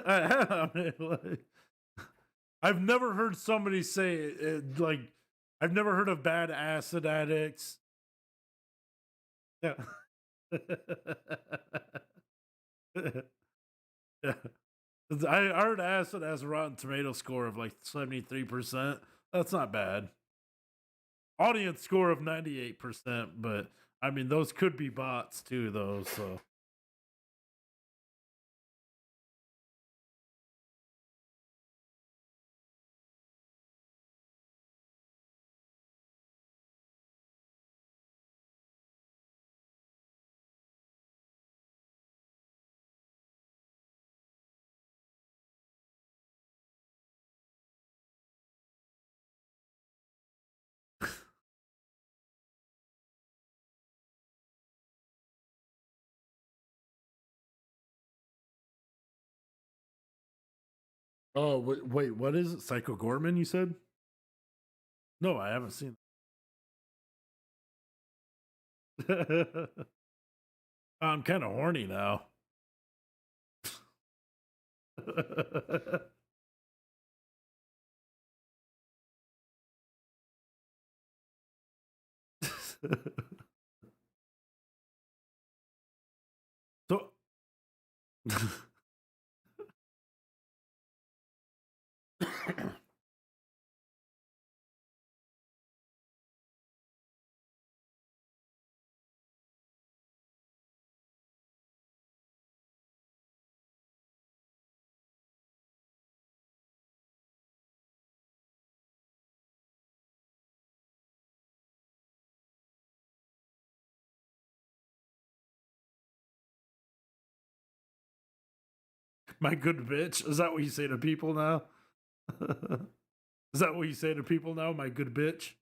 I mean, like, I've never heard somebody say it, like I've never heard of bad acid addicts. Yeah. Yeah. I heard Acid has a Rotten Tomato score of like 73%. That's not bad. Audience score of 98%, but I mean those could be bots too, though. So oh wait, what is it? Psycho Gorman? You said? No, I haven't seen. I'm kind of horny now. So, my good bitch. Is that what you say to people now? Is that what you say to people now? My good bitch.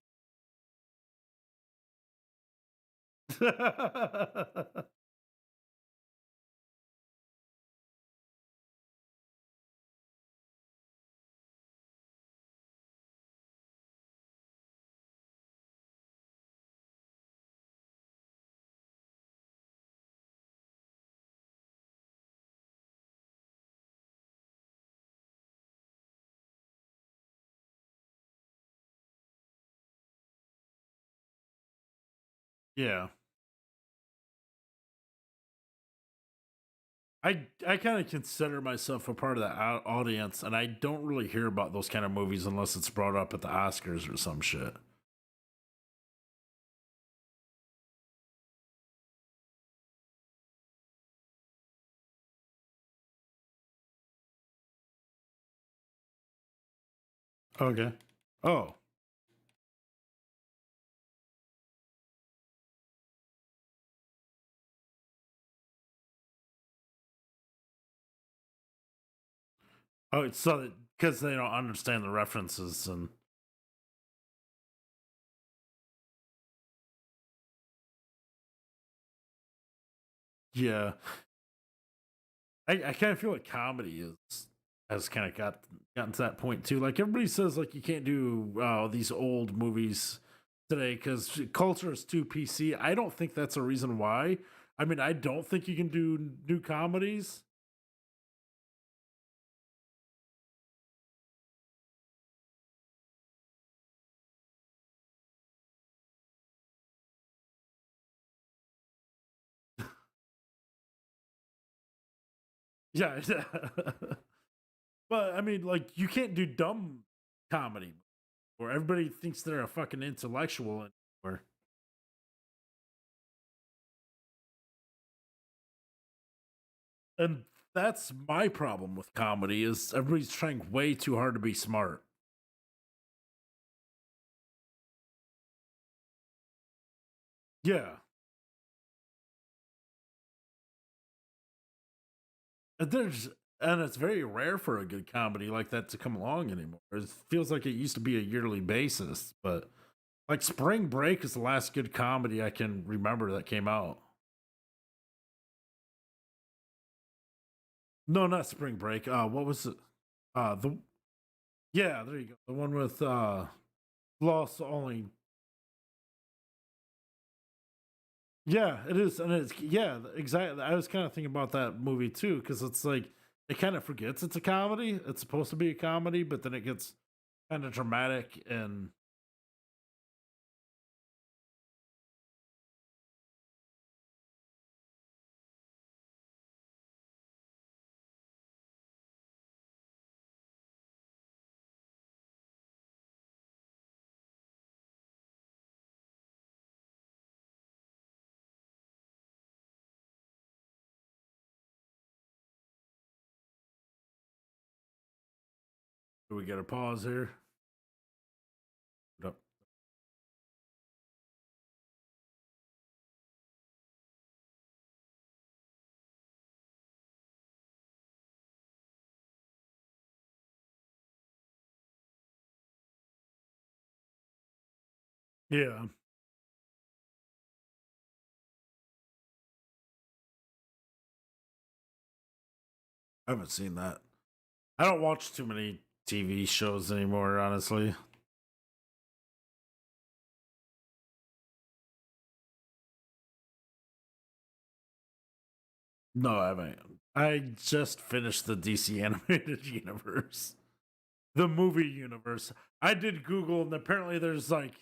Yeah. I kind of consider myself a part of that audience, and I don't really hear about those kind of movies unless it's brought up at the Oscars or some shit. Okay. Oh. Oh, it's so because they don't understand the references and yeah. I kind of feel like comedy is has kind of gotten to that point too. Like everybody says, like you can't do these old movies today because culture is too PC. I don't think that's a reason why. I mean, I don't think you can do new comedies. Yeah, but I mean, like you can't do dumb comedy where everybody thinks they're a fucking intellectual anymore. And that's my problem with comedy is everybody's trying way too hard to be smart. Yeah. And there's and it's very rare for a good comedy like that to come along anymore. It feels like it used to be a yearly basis, but like Spring Break is the last good comedy I can remember that came out. No, not Spring Break. What was it? The yeah, there you go. The one with Lost only. Yeah, it is, and it's yeah, exactly. I was kind of thinking about that movie too because it's like it kind of forgets it's a comedy. It's supposed to be a comedy, but then it gets kind of dramatic and Do we get a pause here? Yep. Yeah, I haven't seen that. I don't watch too many TV shows anymore, honestly. No, I haven't. I just finished the DC animated universe, the movie universe. I did Google, and apparently there's like,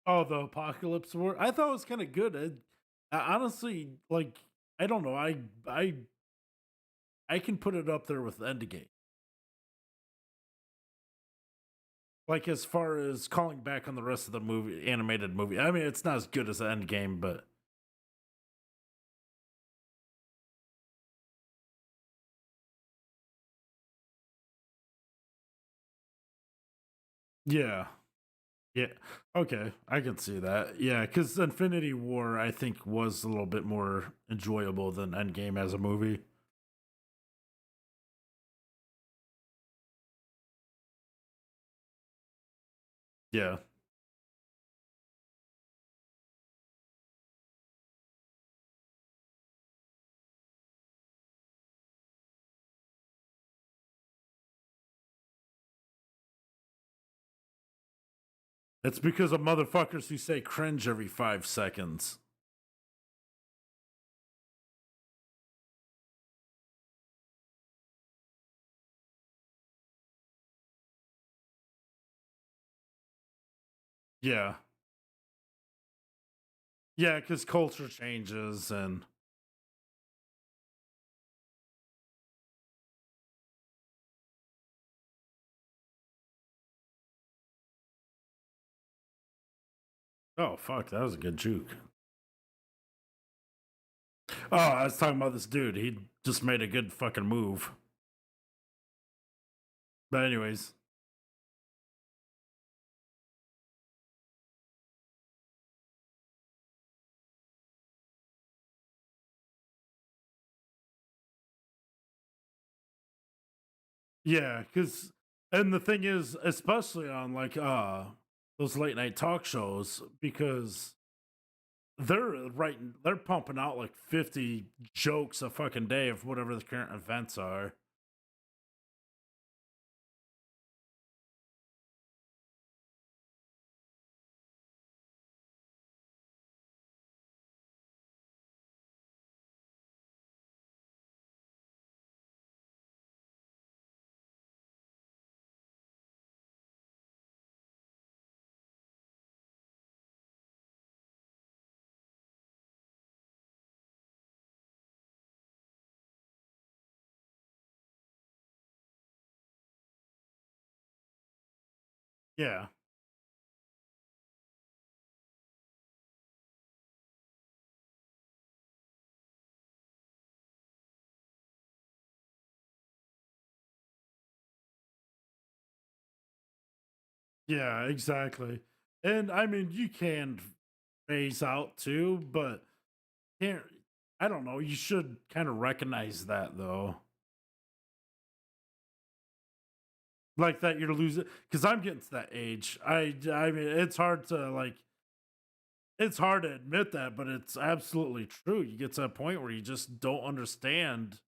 oh, the Apocalypse War. I thought it was kind of good. I honestly, like, I don't know. I can put it up there with Endgame. Like as far as calling back on the rest of the movie, animated movie. I mean, it's not as good as Endgame, but yeah, yeah. Okay, I can see that. Yeah, because Infinity War, I think, was a little bit more enjoyable than Endgame as a movie. Yeah, it's because of motherfuckers who say cringe every 5 seconds. Yeah, yeah, because culture changes and oh fuck, that was a good juke. Oh, I was talking about this dude. He just made a good fucking move. But anyways, yeah, because and the thing is, especially on like those late night talk shows, because they're pumping out like 50 jokes a fucking day of whatever the current events are. Yeah. Yeah, exactly. And I mean, you can phase out too, but can't I don't know, you should kind of recognize that though. Like that you're losing cuz I'm getting to that age. I mean, it's hard to like it's hard to admit that, but it's absolutely true. You get to a point where you just don't understand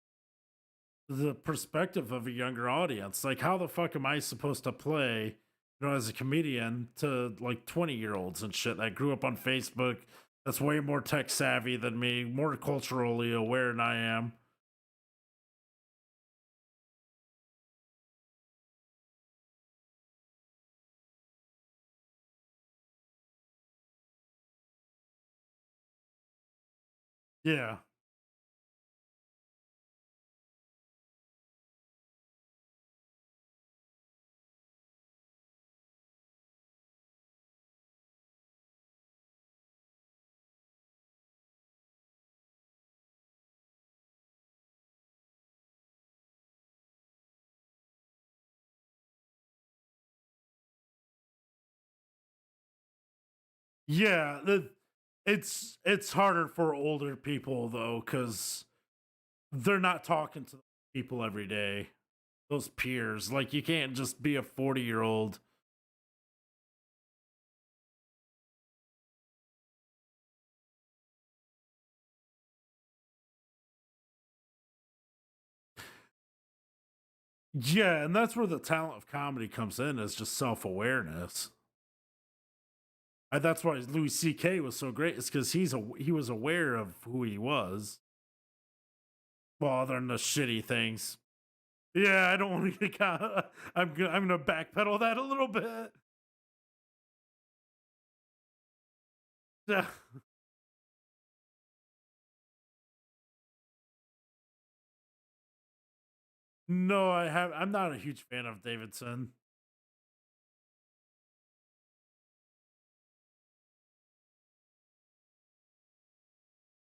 the perspective of a younger audience. Like, how the fuck am I supposed to play, as a comedian to like 20-year-olds and shit that grew up on Facebook, that's way more tech savvy than me, more culturally aware than I am? Yeah. Yeah, it's harder for older people though, because they're not talking to people every day. Those peers, like you can't just be a 40-year-old. Yeah, and that's where the talent of comedy comes in, is just self-awareness. And that's why Louis C.K. was so great. Is because he was aware of who he was. Well, other than the shitty things. Yeah, I don't want to get caught. I'm gonna backpedal that a little bit. Yeah. No, I'm not a huge fan of Davidson.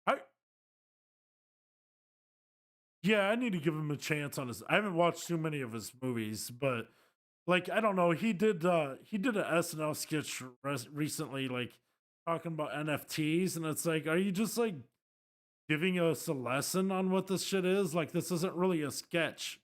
I Yeah, I need to give him a chance on his. I haven't watched too many of his movies, but like I don't know, he did an SNL sketch recently, like talking about NFTs, and it's like, are you just like giving us a lesson on what this shit is? Like this isn't really a sketch.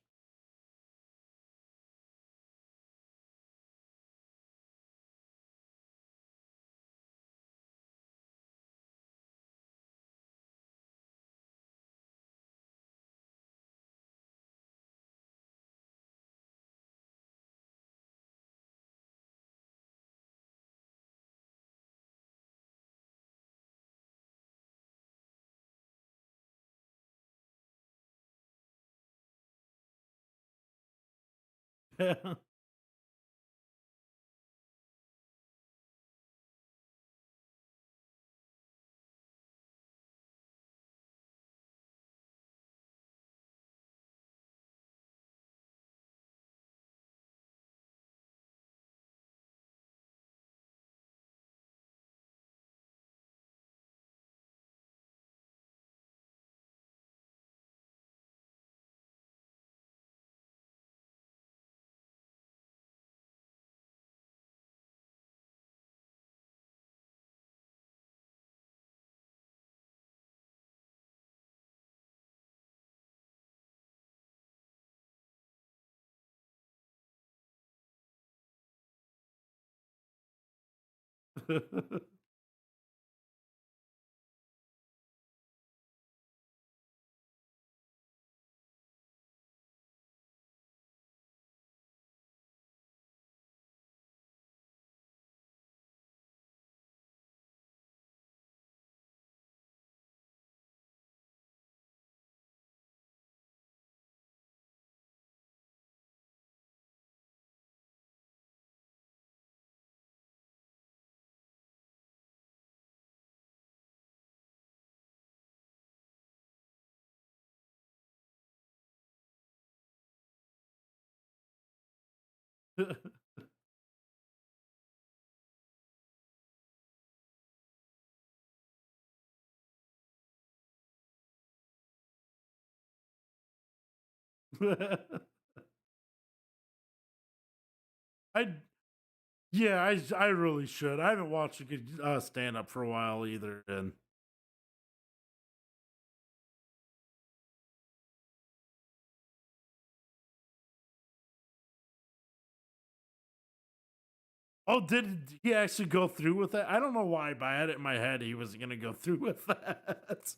I Yeah, I really should. I haven't watched a good stand up for a while either. And oh, did he actually go through with that? I don't know why, but I had it in my head he was gonna go through with that.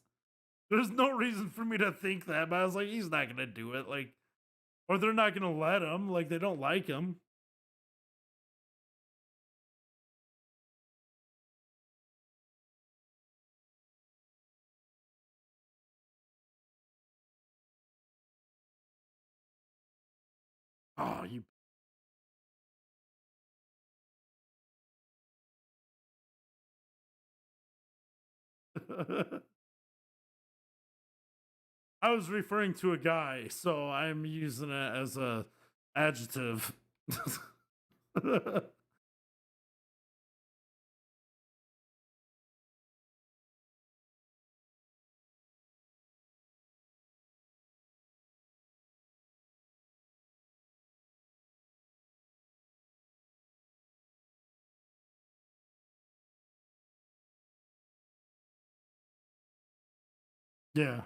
There's no reason for me to think that, but I was like, he's not gonna do it. Like, or they're not gonna let him. Like, they don't like him. Oh, you. I was referring to a guy, so I'm using it as a adjective. Yeah.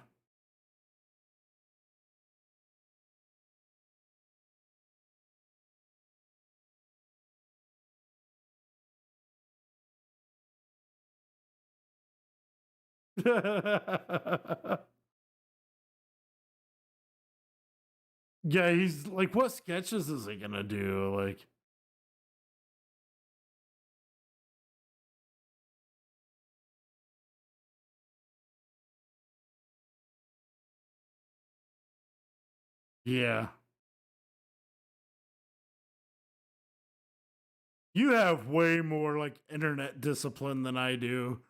Yeah, he's like, what sketches is he gonna do? Like, yeah. You have way more like internet discipline than I do.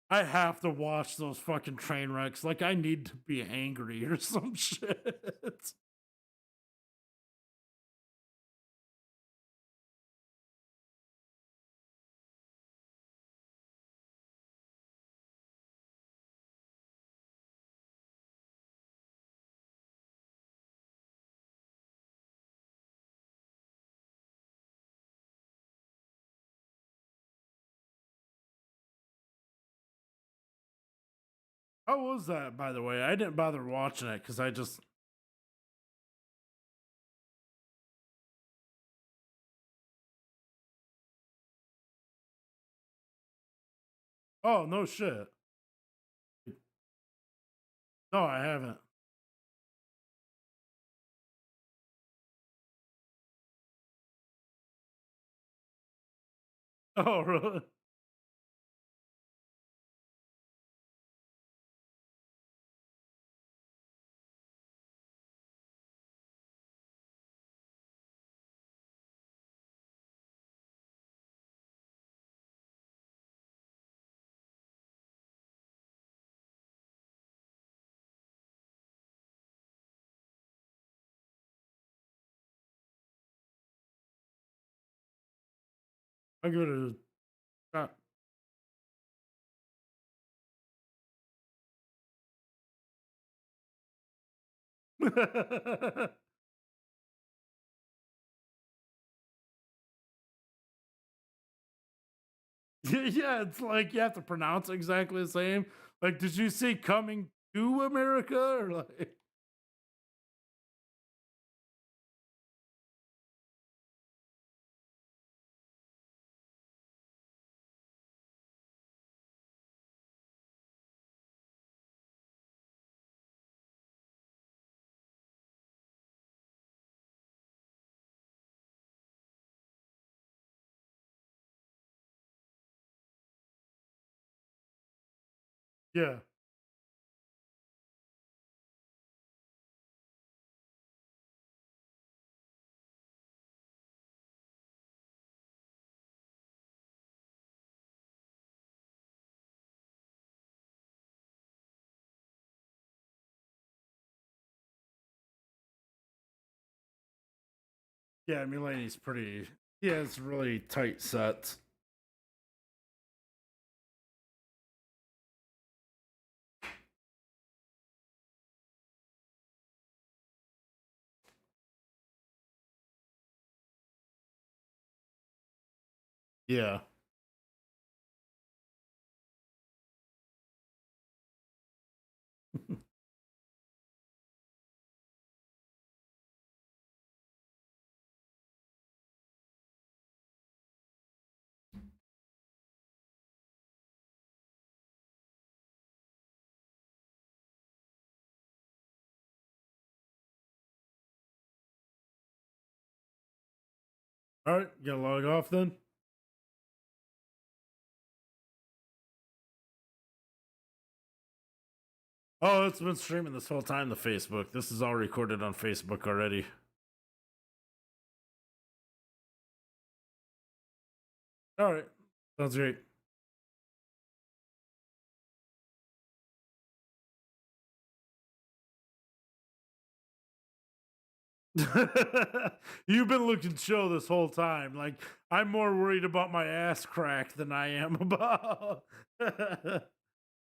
I have to watch those fucking train wrecks. Like, I need to be angry or some shit. How was that, by the way? I didn't bother watching it because I just. Oh, no shit. No, I haven't. Oh, really? I go to. Yeah, it's like you have to pronounce it exactly the same. Like, did you see "Coming to America" or like? Yeah. Yeah, Mulaney's pretty. He has really tight sets. Yeah. All right, you gotta log off then. Oh, it's been streaming this whole time to Facebook. This is all recorded on Facebook already. All right, sounds great. You've been looking chill this whole time. Like, I'm more worried about my ass crack than I am about.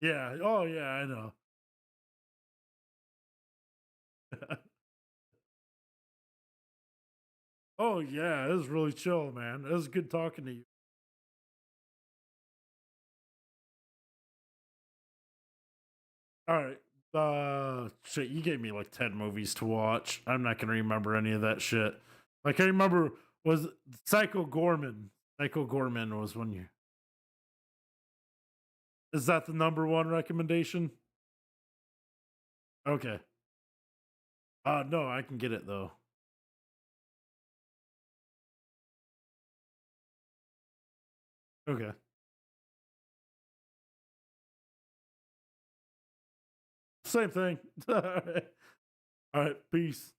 Yeah. Oh, yeah. I know. Oh, yeah. It was really chill, man. It was good talking to you. All right. Shit, you gave me like 10 movies to watch. I'm not gonna remember any of that shit. Like I remember was Psycho Gorman. Psycho Gorman was one year. Is that the number one recommendation? Okay. No, I can get it though. Okay. Same thing. All right. All right. Peace.